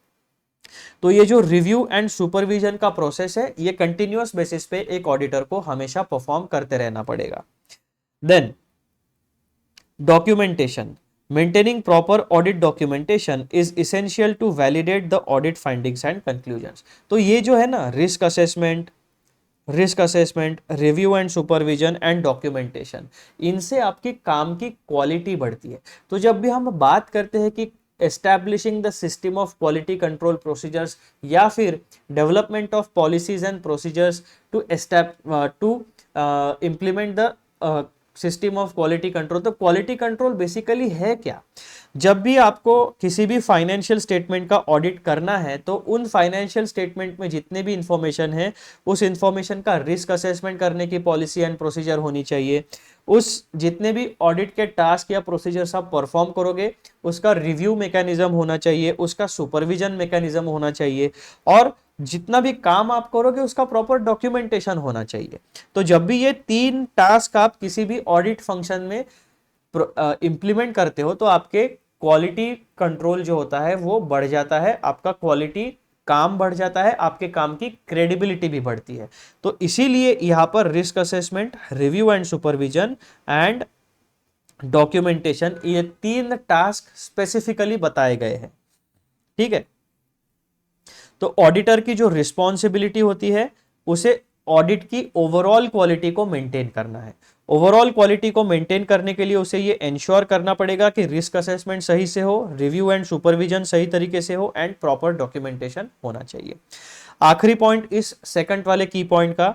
तो ये जो रिव्यू एंड सुपरविजन का प्रोसेस है, ये कंटिन्यूअस बेसिस पे एक ऑडिटर को हमेशा परफॉर्म करते रहना पड़ेगा। Then documentation. Maintaining proper audit documentation is essential to validate the audit findings and conclusions। तो ये जो है ना risk assessment, review and supervision and documentation, इनसे आपकी काम की क्वालिटी बढ़ती है। तो जब भी हम बात करते हैं कि establishing the system of quality control procedures या फिर development of policies and procedures to implement the system of quality control, तो क्वालिटी कंट्रोल बेसिकली है क्या? जब भी आपको किसी भी फाइनेंशियल स्टेटमेंट का ऑडिट करना है तो उन फाइनेंशियल स्टेटमेंट में जितने भी इंफॉर्मेशन है उस इंफॉर्मेशन का रिस्क असेसमेंट करने की पॉलिसी एंड प्रोसीजर होनी चाहिए। उस जितने भी ऑडिट के टास्क या प्रोसीजर्स आप परफॉर्म करोगे उसका रिव्यू मैकेनिज्म होना चाहिए, उसका सुपरविजन मैकेनिज्म होना चाहिए और जितना भी काम आप करोगे उसका प्रॉपर डॉक्यूमेंटेशन होना चाहिए। तो जब भी ये 3 टास्क आप किसी भी ऑडिट फंक्शन में इंप्लीमेंट करते हो तो आपके क्वालिटी कंट्रोल जो होता है वो बढ़ जाता है, आपका क्वालिटी काम बढ़ जाता है, आपके काम की क्रेडिबिलिटी भी बढ़ती है। तो इसीलिए यहां पर risk assessment, review and supervision and documentation, ये 3 टास्क स्पेसिफिकली बताए गए हैं। ठीक है, तो ऑडिटर की जो रिस्पॉन्सिबिलिटी होती है उसे ऑडिट की ओवरऑल क्वालिटी को मेंटेन करना है। ओवरऑल क्वालिटी को मेंटेन करने के लिए उसे ये इंश्योर करना पड़ेगा कि रिस्क असेसमेंट सही से हो, रिव्यू एंड सुपरविजन सही तरीके से हो एंड प्रॉपर डॉक्यूमेंटेशन होना चाहिए। आखिरी पॉइंट इस सेकंड वाले की पॉइंट का,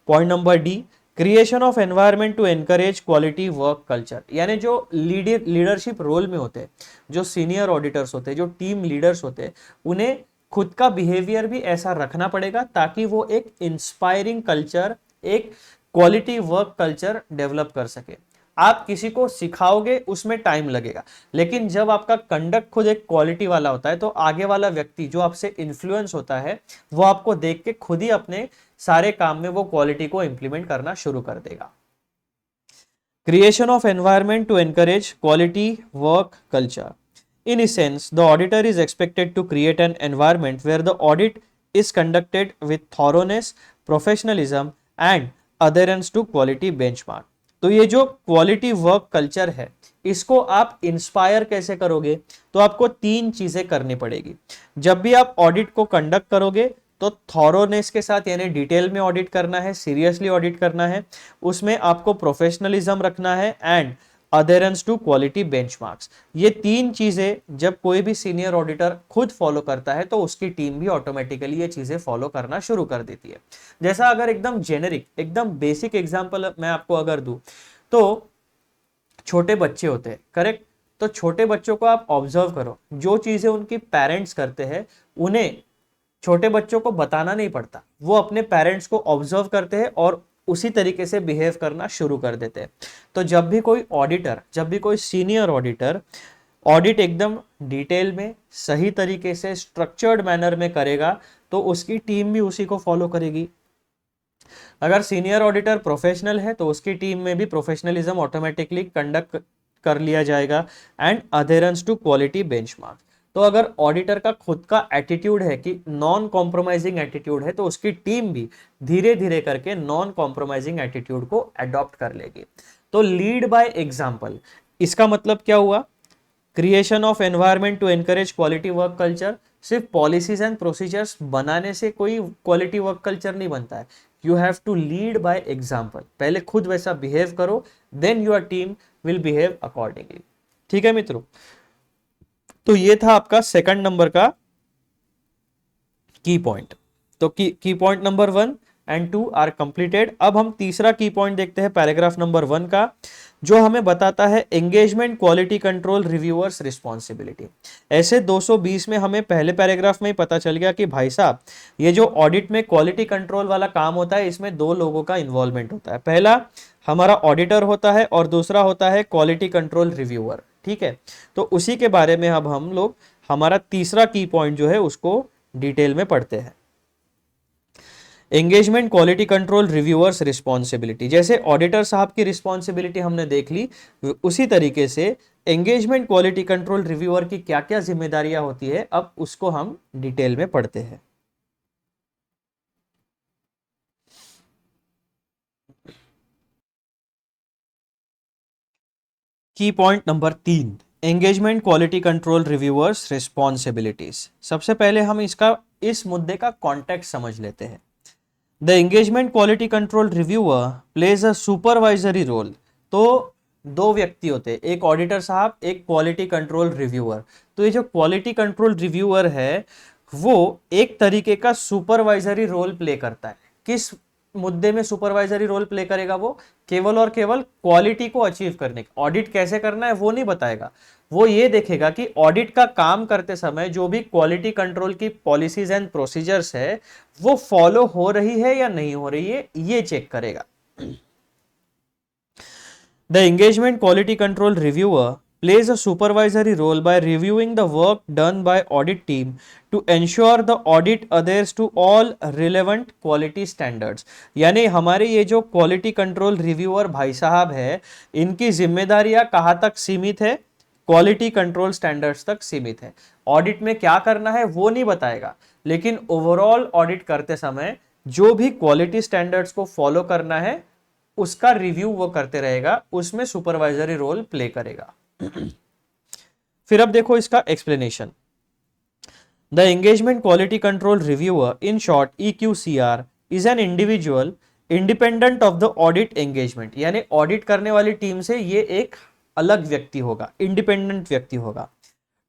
point number D, creation of environment to encourage quality work culture. यानी जो लीडरशिप रोल में होते हैं, जो सीनियर ऑडिटर्स होते हैं, जो टीम लीडर्स होते हैं, उन्हें खुद का बिहेवियर भी ऐसा रखना पड़ेगा ताकि वो एक इंस्पायरिंग कल्चर, एक क्वालिटी वर्क कल्चर डेवलप कर सके। आप किसी को सिखाओगे उसमें टाइम लगेगा, लेकिन जब आपका कंडक्ट खुद एक क्वालिटी वाला होता है तो आगे वाला व्यक्ति जो आपसे इन्फ्लुएंस होता है वो आपको देख के खुद ही अपने सारे काम में वो क्वालिटी को इंप्लीमेंट करना शुरू कर देगा। Creation of environment to encourage quality work culture. In essence, the auditor is expected to create an environment where the audit is conducted with thoroughness, professionalism and adherence to quality benchmark। तो ये जो quality work culture है इसको आप inspire कैसे करोगे? तो आपको 3 चीजें करनी पड़ेगी। जब भी आप ऑडिट को कंडक्ट करोगे तो थॉरोनेस के साथ, यानी डिटेल में ऑडिट करना है, सीरियसली ऑडिट करना है, उसमें आपको प्रोफेशनलिज्म रखना है and adherence to quality benchmarks. ये तीन चीजें जब कोई भी सीनियर ऑडिटर खुद फॉलो करता है तो उसकी टीम भी ऑटोमेटिकली ये चीजें फॉलो करना शुरू कर देती है। जैसा अगर एकदम जेनेरिक एकदम बेसिक एग्जांपल मैं आपको अगर दूं तो छोटे बच्चे होते हैं, करेक्ट। तो छोटे बच्चों को आप ऑब्जर्व करो, जो चीजें उनके पेरेंट्स करते हैं उन्हें छोटे बच्चों को बताना नहीं पड़ता, वो अपने पेरेंट्स को ऑब्जर्व करते हैं और उसी तरीके से बिहेव करना शुरू कर देते हैं। तो जब भी कोई ऑडिटर, जब भी कोई सीनियर ऑडिटर ऑडिट एकदम डिटेल में सही तरीके से स्ट्रक्चर्ड मैनर में करेगा तो उसकी टीम भी उसी को फॉलो करेगी। अगर सीनियर ऑडिटर प्रोफेशनल है तो उसकी टीम में भी प्रोफेशनलिज्म ऑटोमेटिकली कंडक्ट कर लिया जाएगा and adherence to quality benchmark. तो अगर ऑडिटर का खुद का एटीट्यूड है कि नॉन कॉम्प्रोमाइजिंग एटीट्यूड है तो उसकी टीम भी धीरे धीरे करके नॉन कॉम्प्रोमाइजिंग एटीट्यूड को अडॉप्ट कर लेगी। तो लीड बाय एग्जांपल, इसका मतलब क्या हुआ? Creation of environment to encourage quality work culture. सिर्फ पॉलिसीज एंड प्रोसीजर्स बनाने से कोई क्वालिटी वर्क कल्चर नहीं बनता है। You have to lead by example, पहले खुद वैसा बिहेव करो, then your team will behave accordingly. ठीक है मित्रों, तो ये था आपका सेकंड नंबर का की पॉइंट। तो key point number 1 and 2 are completed. अब हम तीसरा की पॉइंट देखते हैं पैराग्राफ नंबर 1 का, जो हमें बताता है engagement quality control reviewers responsibility. ऐसे 220 में हमें पहले पैराग्राफ में ही पता चल गया कि भाई साहब ये जो ऑडिट में क्वालिटी कंट्रोल वाला काम होता है इसमें दो लोगों का इन्वॉल्वमेंट होता है। पहला हमारा ऑडिटर होता है और दूसरा होता है क्वालिटी कंट्रोल रिव्यूअर। ठीक है, तो उसी के बारे में अब हम लोग हमारा तीसरा की पॉइंट जो है उसको डिटेल में पढ़ते हैं। Engagement quality control reviewers responsibility, जैसे ऑडिटर साहब की रिस्पॉन्सिबिलिटी हमने देख ली, उसी तरीके से एंगेजमेंट क्वालिटी कंट्रोल रिव्यूअर की क्या क्या जिम्मेदारियां होती है अब उसको हम डिटेल में पढ़ते हैं। की point number 3, engagement quality control reviewers responsibilities. सबसे पहले हम इस मुद्दे का कॉन्टेक्स्ट समझ लेते हैं। The engagement quality control reviewer plays a supervisory role. तो दो व्यक्ति होते हैं, एक ऑडिटर साहब, एक क्वालिटी कंट्रोल रिव्यूअर। तो ये जो क्वालिटी कंट्रोल रिव्यूअर है वो एक तरीके का सुपरवाइजरी रोल प्ले करता है। किस मुद्दे में सुपरवाइजरी रोल प्ले करेगा? वो केवल और केवल क्वालिटी को अचीव करने का। ऑडिट कैसे करना है वो नहीं बताएगा, वो ये देखेगा कि ऑडिट का काम करते समय जो भी क्वालिटी कंट्रोल की पॉलिसीज एंड प्रोसीजर्स है वो फॉलो हो रही है या नहीं हो रही है, ये चेक करेगा। The engagement quality control reviewer plays a supervisory role by reviewing the work done by audit team to ensure the audit adheres to all relevant quality standards। यानी हमारे ये जो क्वालिटी कंट्रोल रिव्यूअर भाई साहब है इनकी जिम्मेदारियां कहाँ तक सीमित है? क्वालिटी कंट्रोल स्टैंडर्ड्स तक सीमित है। ऑडिट में क्या करना है वो नहीं बताएगा, लेकिन ओवरऑल ऑडिट करते समय जो भी क्वालिटी स्टैंडर्ड्स को फॉलो करना है उसका रिव्यू वो करते रहेगा, उसमें सुपरवाइजरी रोल प्ले करेगा। फिर अब देखो इसका explanation. The engagement quality control reviewer, in short EQCR, is an individual independent of the audit engagement. यानी ऑडिट करने वाली टीम से ये एक अलग व्यक्ति होगा, इंडिपेंडेंट व्यक्ति होगा।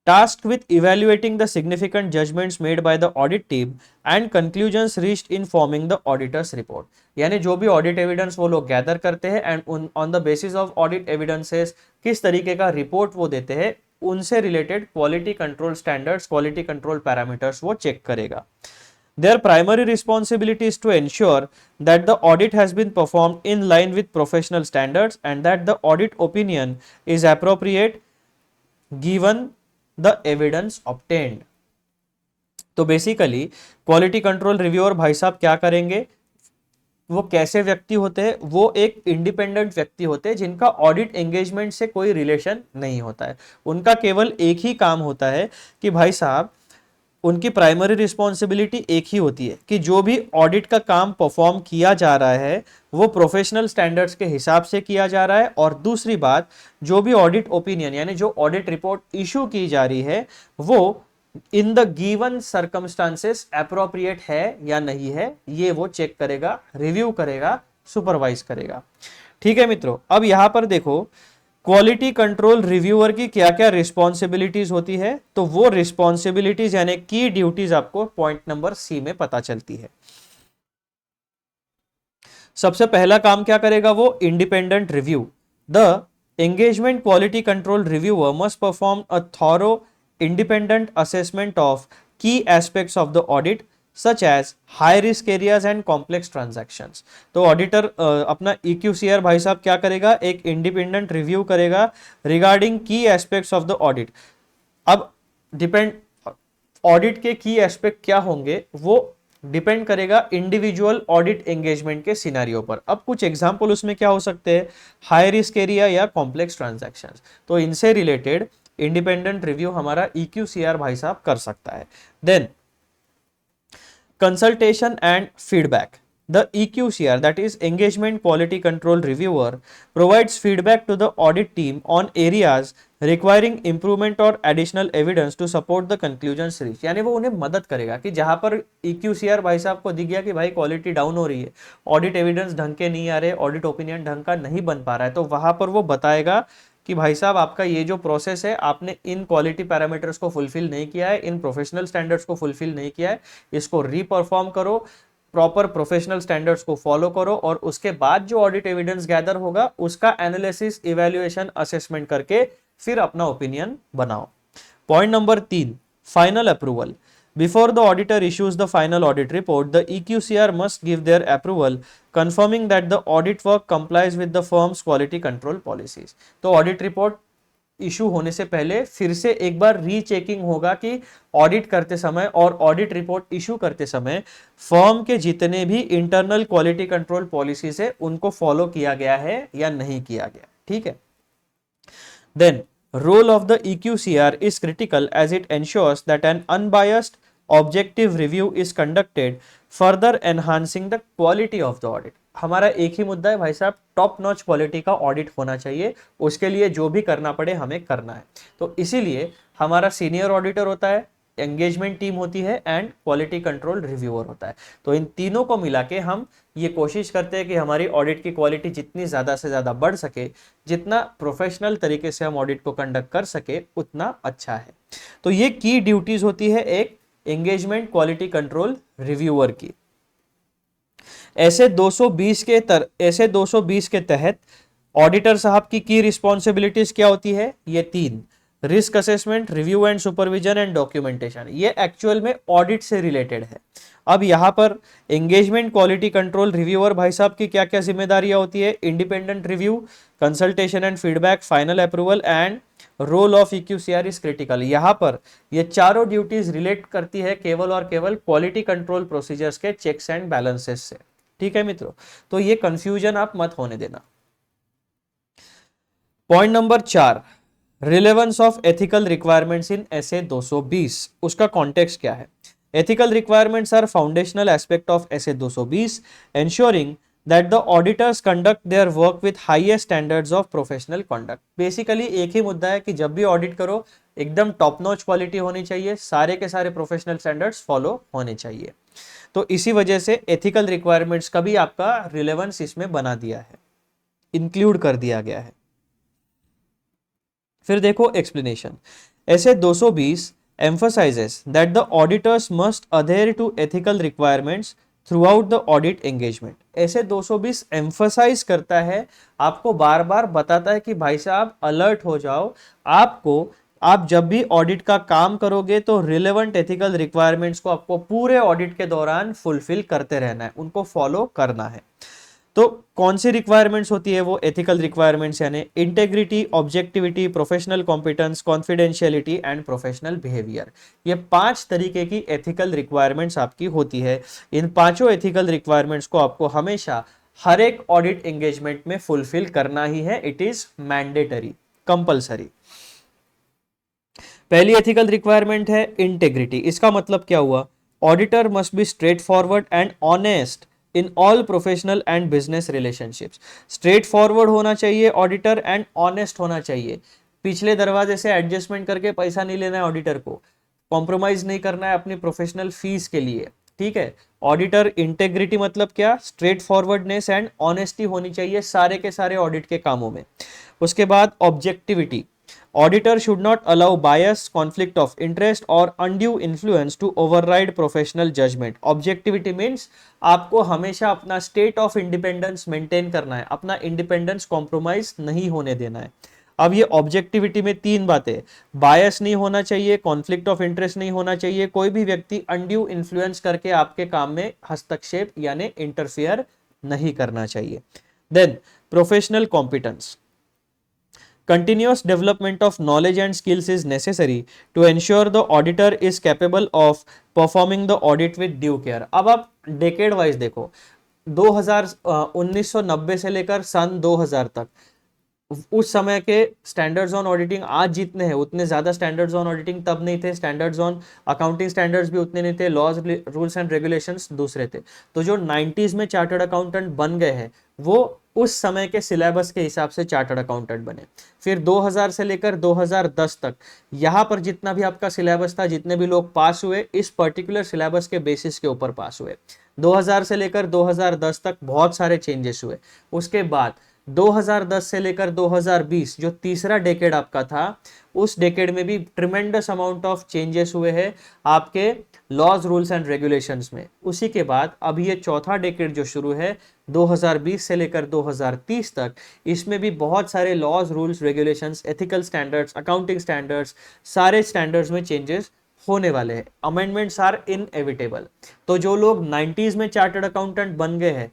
Tasked with evaluating the significant judgments made by the audit team and conclusions reached in forming the auditor's report। यानी जो भी ऑडिट एविडेंस वो लोग गैदर करते हैं and on the basis of audit evidences किस तरीके का रिपोर्ट वो देते हैं, उनसे related quality control standards, quality control parameters वो चेक करेगा। Their primary responsibility is to ensure that the audit has been performed in line with professional standards and that the audit opinion is appropriate given the evidence obtained. तो basically quality control reviewer भाई साहब क्या करेंगे, वो कैसे व्यक्ति होते हैं? वो एक इंडिपेंडेंट व्यक्ति होते हैं जिनका ऑडिट एंगेजमेंट से कोई रिलेशन नहीं होता है। उनका केवल एक ही काम होता है कि भाई साहब उनकी प्राइमरी रिस्पॉन्सिबिलिटी एक ही होती है कि जो भी ऑडिट का काम परफॉर्म किया जा रहा है वो प्रोफेशनल स्टैंडर्ड्स के हिसाब से किया जा रहा है, और दूसरी बात जो भी ऑडिट ओपिनियन यानी जो ऑडिट रिपोर्ट इशू की जा रही है वो in the given circumstances appropriate है या नहीं है, ये वो चेक करेगा, रिव्यू करेगा, सुपरवाइज करेगा। ठीक है मित्रों, अब यहां पर देखो क्वालिटी कंट्रोल रिव्यूअर की क्या क्या रिस्पॉन्सिबिलिटीज होती है, तो वो रिस्पॉन्सिबिलिटीज यानी की ड्यूटीज आपको पॉइंट नंबर सी में पता चलती है। सबसे पहला काम क्या करेगा वो, independent review. The engagement quality control reviewer must perform a thorough independent assessment of key aspects of the audit such as high risk areas and complex transactions। तो ऑडिटर अपना EQCR भाई साहब क्या करेगा, एक इंडिपेंडेंट रिव्यू करेगा regarding key aspects of the audit. अब depend audit के की एस्पेक्ट क्या होंगे वो डिपेंड करेगा इंडिविजुअल ऑडिट एंगेजमेंट के सिनेरियो पर। अब कुछ एग्जांपल उसमें क्या हो सकते हैं, हाई रिस्क एरिया या कॉम्प्लेक्स ट्रांजैक्शंस, तो इनसे रिलेटेड इंडिपेंडेंट रिव्यू हमारा EQCR भाई साहब कर सकता है। Then consultation and feedback, the EQCR, that is engagement quality control reviewer, provides feedback to the audit team on areas requiring improvement or additional evidence to support the conclusions reached। यानी वो उन्हें मदद करेगा कि जहां पर EQCR भाई साहब को दिख गया कि भाई क्वालिटी डाउन हो रही है, ऑडिट एविडेंस ढंग के नहीं आ रहे, ऑडिट ओपिनियन ढंग का नहीं बन पा रहा है, तो वहां पर वो बताएगा कि भाई साहब आपका ये जो प्रोसेस है, आपने इन क्वालिटी पैरामीटर्स को फुलफिल नहीं किया है, इन प्रोफेशनल स्टैंडर्ड्स को फुलफिल नहीं किया है, इसको रीपरफॉर्म करो, प्रॉपर प्रोफेशनल स्टैंडर्ड्स को फॉलो करो, और उसके बाद जो ऑडिट एविडेंस गैदर होगा उसका एनालिसिस, इवैल्यूएशन, असेसमेंट करके फिर अपना ओपिनियन बनाओ। Point number 3, final approval. Before the auditor issues the final audit report, the EQCR must give their approval, confirming that the audit work complies with the firm's quality control policies। तो audit report issue होने से पहले फिर से एक बार rechecking होगा कि audit करते समय और ऑडिट रिपोर्ट इशू करते समय फर्म के जितने भी इंटरनल क्वालिटी कंट्रोल पॉलिसीज है उनको फॉलो किया गया है या नहीं किया गया। ठीक है। Then role of the EQCR is critical as it ensures that an unbiased objective review is conducted, further enhancing the quality of the audit। हमारा एक ही मुद्दा है भाई साहब, टॉप नॉच क्वालिटी का ऑडिट होना चाहिए, उसके लिए जो भी करना पड़े हमें करना है। तो इसीलिए हमारा सीनियर ऑडिटर होता है, एंगेजमेंट टीम होती है एंड क्वालिटी कंट्रोल रिव्यूअर होता है। तो इन तीनों को मिला के हम ये कोशिश करते हैं कि हमारी ऑडिट की क्वालिटी जितनी ज़्यादा से ज़्यादा बढ़ सके, जितना प्रोफेशनल तरीके से हम ऑडिट को कंडक्ट कर सके उतना अच्छा है। तो ये की ड्यूटीज होती है एक एंगेजमेंट क्वालिटी कंट्रोल रिव्यूअर की। ऐसे 220 के तहत ऑडिटर साहब की रिस्पॉन्सिबिलिटीज क्या होती है, ये 3, risk assessment, review and supervision and documentation. ये एक्चुअल में ऑडिट से रिलेटेड है। अब यहां पर एंगेजमेंट क्वालिटी कंट्रोल रिव्यूअर भाई साहब की क्या क्या जिम्मेदारियां होती है, independent review, consultation and feedback, final approval and role of EQCR is critical. यहां पर ये चारों ड्यूटीज रिलेट करती है केवल और केवल क्वालिटी कंट्रोल प्रोसीजर्स के चेक्स एंड बैलेंसेस से। ठीक है मित्रों, तो ये कंफ्यूजन आप मत होने देना। Point number 4, relevance of ethical requirements in SA 220। उसका कॉन्टेक्स्ट क्या है, ethical requirements are foundational aspect of SA 220, ensuring that the auditors conduct their work with highest standards of professional conduct। Basically एक ही मुद्दा है कि जब भी ऑडिट करो एकदम टॉप नॉच क्वालिटी होनी चाहिए, सारे के सारे प्रोफेशनल स्टैंडर्ड्स फॉलो होने चाहिए। तो इसी वजह से एथिकल रिक्वायरमेंट्स का भी आपका रिलेवेंस इसमें बना दिया है, इंक्लूड कर दिया गया है। फिर देखो explanation, SA 220 emphasizes that the auditors must adhere to ethical requirements throughout the audit engagement। ऐसे 220 emphasize करता है, आपको बार बार बताता है कि भाई साहब अलर्ट हो जाओ, आप जब भी ऑडिट का काम करोगे तो रिलेवेंट एथिकल रिक्वायरमेंट्स को आपको पूरे ऑडिट के दौरान फुलफिल करते रहना है, उनको फॉलो करना है। तो कौन सी रिक्वायरमेंट्स होती है वो एथिकल रिक्वायरमेंट्स, यानी integrity, objectivity, professional competence, confidentiality and professional behaviour. ये 5 तरीके की एथिकल रिक्वायरमेंट्स आपकी होती है। इन पांचों एथिकल रिक्वायरमेंट्स को आपको हमेशा हर एक ऑडिट एंगेजमेंट में फुलफिल करना ही है, इट इज मैंडेटरी, कंपल्सरी। पहली एथिकल रिक्वायरमेंट है इंटेग्रिटी। इसका मतलब क्या हुआ, auditor must be straight forward and honest in all professional and business relationships. Straight forward होना चाहिए ऑडिटर एंड ऑनेस्ट होना चाहिए। पिछले दरवाजे से एडजस्टमेंट करके पैसा नहीं लेना है ऑडिटर को, कॉम्प्रोमाइज नहीं करना है अपनी प्रोफेशनल फीस के लिए, ठीक है। ऑडिटर इंटेग्रिटी मतलब क्या, स्ट्रेट फॉरवर्डनेस एंड ऑनेस्टी होनी चाहिए सारे के सारे ऑडिट के कामों में। उसके बाद objectivity, auditor should not allow bias, conflict of interest और undue influence to override professional judgement. Objectivity means आपको हमेशा अपना स्टेट ऑफ इंडिपेंडेंस मेंटेन करना है, अपना इंडिपेंडेंस कॉम्प्रोमाइज नहीं होने देना है। अब ये ऑब्जेक्टिविटी में तीन बातें, बायस नहीं होना चाहिए, कॉन्फ्लिक्ट ऑफ इंटरेस्ट नहीं होना चाहिए, कोई भी व्यक्ति अनड्यू इन्फ्लुएंस करके आपके काम में हस्तक्षेप यानी इंटरफियर नहीं करना चाहिए। Then professional competence, continuous development of knowledge and skills is necessary to ensure the auditor is capable of performing the audit with due care। अब आप डेकेड वाइज देखो, 1990 से लेकर सन 2000 तक, उस समय के स्टैंडर्ड्स ऑन ऑडिटिंग आज जितने हैं उतने ज्यादा स्टैंडर्ड्स ऑन ऑडिटिंग तब नहीं थे, स्टैंडर्ड्स ऑन अकाउंटिंग स्टैंडर्ड्स भी उतने नहीं थे, लॉज रूल्स एंड रेगुलेशंस दूसरे थे। तो जो 90s में चार्टर्ड अकाउंटेंट बन गए हैं वो उस समय के सिलेबस के हिसाब से चार्टर्ड अकाउंटेंट बने। फिर 2000 से लेकर 2010 तक यहाँ पर जितना भी आपका सिलेबस था, जितने भी लोग पास हुए इस पर्टिकुलर सिलेबस के बेसिस के ऊपर पास हुए। 2000 से लेकर 2010 तक बहुत सारे चेंजेस हुए। उसके बाद 2010 से लेकर 2020 जो तीसरा डेकेड आपका था, उस डेकेड में भी ट्रिमेंडस अमाउंट ऑफ चेंजेस हुए हैं आपके लॉज रूल्स एंड रेगुलेशंस में। उसी के बाद अब ये चौथा डेकेड जो शुरू है 2020 से लेकर 2030 तक, इसमें भी बहुत सारे laws rules regulations, ethical standards, accounting standards, सारे स्टैंडर्ड्स में चेंजेस होने वाले हैं। Amendments are inevitable. तो जो लोग 90s में चार्टर्ड अकाउंटेंट बन गए हैं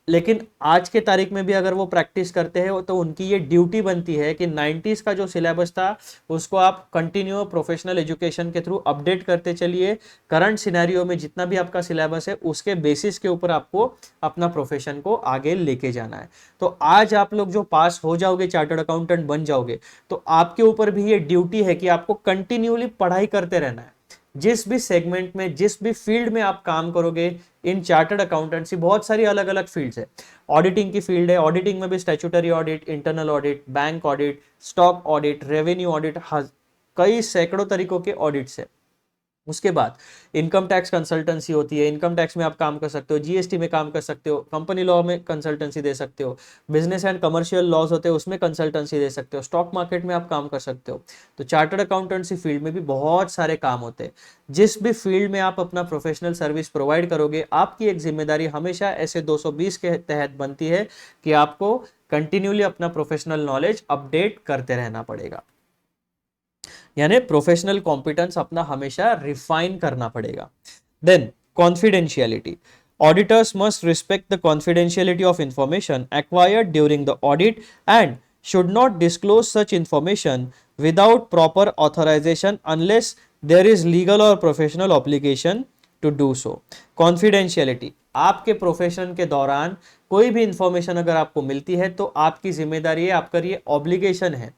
लेकिन आज के तारीख में भी अगर वो प्रैक्टिस करते हैं तो उनकी ये ड्यूटी बनती है कि 90s का जो सिलेबस था उसको आप कंटिन्यू प्रोफेशनल एजुकेशन के थ्रू अपडेट करते चलिए। करंट सिनेरियो में जितना भी आपका सिलेबस है उसके बेसिस के ऊपर आपको अपना प्रोफेशन को आगे लेके जाना है। तो आज आप लोग जो पास हो जाओगे, चार्टर्ड अकाउंटेंट बन जाओगे, तो आपके ऊपर भी ये ड्यूटी है कि आपको कंटिन्यूली पढ़ाई करते रहना है। जिस भी सेगमेंट में, जिस भी फील्ड में आप काम करोगे इन चार्टर्ड अकाउंटेंसी, बहुत सारी अलग अलग फील्ड्स है। ऑडिटिंग की फील्ड है, ऑडिटिंग में भी statutory audit, internal audit, bank audit, stock audit, revenue audit, कई सैकड़ों तरीकों के ऑडिट्स है। उसके बाद इनकम टैक्स कंसल्टेंसी होती है, इनकम टैक्स में आप काम कर सकते हो, जीएसटी में काम कर सकते हो, कंपनी लॉ में कंसल्टेंसी दे सकते हो, बिजनेस एंड कमर्शियल लॉज होते हैं उसमें कंसल्टेंसी दे सकते हो, स्टॉक मार्केट में आप काम कर सकते हो। तो चार्टर्ड अकाउंटेंसी फील्ड में भी बहुत सारे काम होते हैं। जिस भी फील्ड में आप अपना प्रोफेशनल सर्विस प्रोवाइड करोगे, आपकी एक जिम्मेदारी हमेशा ऐसे 220 के तहत बनती है कि आपको कंटिन्यूली अपना प्रोफेशनल नॉलेज अपडेट करते रहना पड़ेगा, यानी प्रोफेशनल कॉम्पिटेंस अपना हमेशा रिफाइन करना पड़ेगा। Then confidentiality, auditors must respect the confidentiality of information acquired during the audit and should not disclose such information without proper authorization unless there is legal or professional obligation to do so। confidentiality, आपके profession के दौरान कोई भी information अगर आपको मिलती है तो आपकी जिम्मेदारी है, आपका ये ऑब्लिगेशन है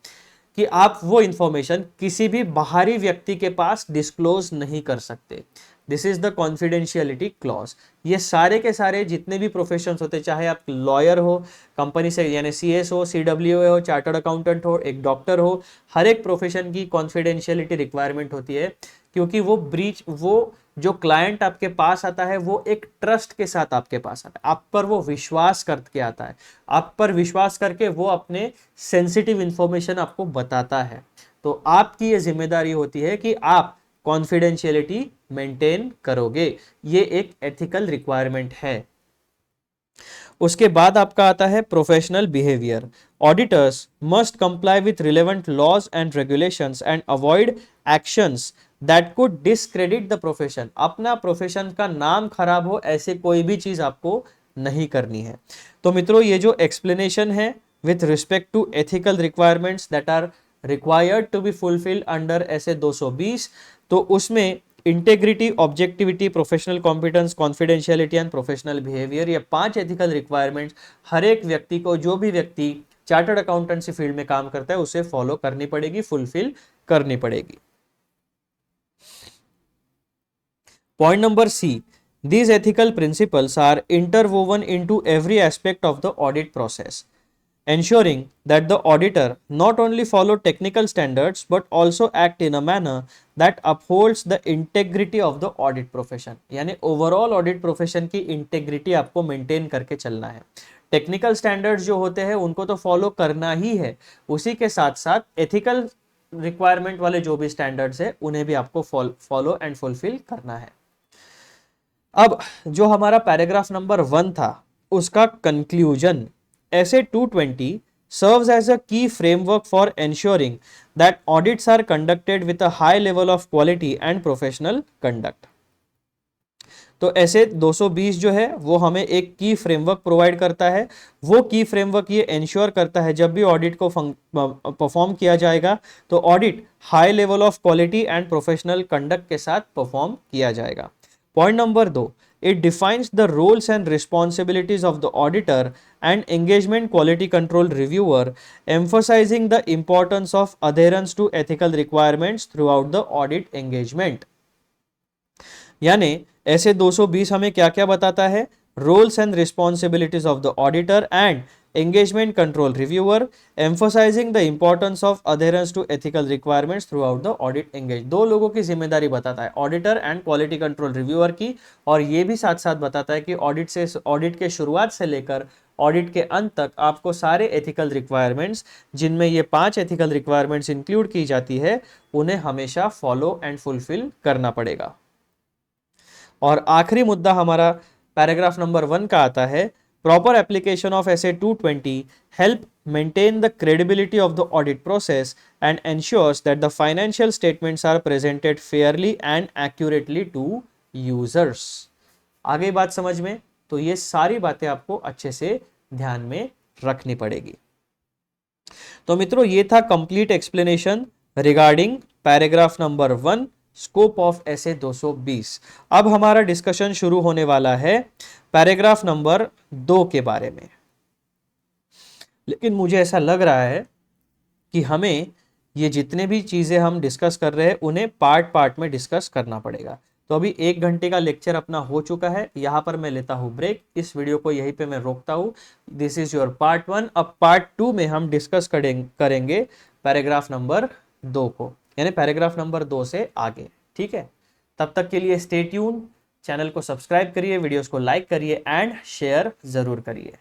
कि आप वो इंफॉर्मेशन किसी भी बाहरी व्यक्ति के पास डिस्क्लोज नहीं कर सकते। This is the confidentiality clause. ये सारे के सारे जितने भी प्रोफेशंस होते, चाहे आप लॉयर हो, कंपनी से यानी सीएस हो, सीडब्ल्यूए हो, चार्टर्ड अकाउंटेंट हो, एक डॉक्टर हो, हर एक प्रोफेशन की कॉन्फिडेंशियलिटी रिक्वायरमेंट होती है, क्योंकि वो जो क्लाइंट आपके पास आता है वो एक ट्रस्ट के साथ आपके पास आता है, आप पर वो विश्वास करके आता है, आप पर विश्वास करके वो अपने सेंसिटिव इंफॉर्मेशन आपको बताता है। तो आपकी ये जिम्मेदारी होती है कि आप कॉन्फिडेंशियलिटी मेंटेन करोगे, ये एक एथिकल रिक्वायरमेंट है। उसके बाद आपका आता है professional behaviour. Auditors must comply with relevant laws and regulations and avoid actions that could discredit the profession. अपना प्रोफेशन का नाम खराब हो ऐसे कोई भी चीज आपको नहीं करनी है। तो मित्रों, ये जो एक्सप्लेनेशन है with respect to ethical requirements that are required to be fulfilled under SA 220, तो उसमें integrity, objectivity, professional competence, confidentiality and professional behaviour, ये 5 एथिकल रिक्वायरमेंट्स हर एक व्यक्ति को, जो भी व्यक्ति चार्टर्ड अकाउंटेंसी फील्ड में काम करता है उसे फॉलो करनी पड़ेगी, फुलफिल करनी पड़ेगी। Point number C, these ethical principles are interwoven into every aspect of the audit process. ensuring that the auditor not only follow technical standards but also act in a manner that upholds the integrity of the audit profession। यानी overall audit profession की integrity आपको maintain करके चलना है। Technical standards जो होते हैं उनको तो फॉलो करना ही है, उसी के साथ साथ एथिकल रिक्वायरमेंट वाले जो भी स्टैंडर्ड्स है उन्हें भी आपको फॉलो एंड फुलफिल करना है। अब जो हमारा पैराग्राफ नंबर 1 था उसका conclusion, SA 220 serves as a key framework for ensuring that audits are conducted with a high level of quality and professional conduct। तो SA 220 जो है वो हमें एक की फ्रेमवर्क प्रोवाइड करता है। वो की फ्रेमवर्क ये इंश्योर करता है जब भी ऑडिट को परफॉर्म किया जाएगा तो audit high level of quality and professional conduct के साथ परफॉर्म किया जाएगा। Point number 2, it defines the roles and responsibilities of the auditor and engagement quality control reviewer, emphasizing the importance of adherence to ethical requirements throughout the audit engagement। यानी ऐसे 220 हमें क्या क्या बताता है? Roles and responsibilities of the auditor and engagement control reviewer, emphasizing the importance of adherence to ethical requirements throughout the audit engagement। दो लोगों की जिम्मेदारी बताता है, auditor and quality control reviewer की, और ये भी साथ साथ बताता है कि ऑडिट के शुरुआत से लेकर ऑडिट के अंत तक आपको सारे एथिकल रिक्वायरमेंट्स, जिनमें ये 5 एथिकल रिक्वायरमेंट्स इंक्लूड की जाती है, उन्हें हमेशा फॉलो एंड फुलफिल करना पड़ेगा। और आखिरी मुद्दा हमारा पैराग्राफ नंबर 1 का आता है, proper application of SA 220 help maintain the credibility of the audit process and ensures that the financial statements are presented fairly and accurately to users। आगे बात समझ में? तो ये सारी बातें आपको अच्छे से ध्यान में रखनी पड़ेगी। तो मित्रों ये था complete explanation regarding paragraph number 1 scope of SA 220। अब हमारा डिस्कशन शुरू होने वाला है पैराग्राफ नंबर 2 के बारे में। लेकिन मुझे ऐसा लग रहा है कि हमें ये जितने भी चीजें हम डिस्कस कर रहे हैं उन्हें पार्ट पार्ट में डिस्कस करना पड़ेगा। तो अभी 1 घंटे का लेक्चर अपना हो चुका है, यहाँ पर मैं लेता हूँ ब्रेक, इस वीडियो को यहीं पे मैं रोकता हूँ। This is your part 1। अब पार्ट 2 में हम डिस्कस करेंगे पैराग्राफ नंबर 2 को, यानी पैराग्राफ नंबर 2 से आगे। ठीक है, तब तक के लिए स्टे ट्यून, चैनल को सब्सक्राइब करिए, वीडियोस को लाइक करिए एंड शेयर जरूर करिए।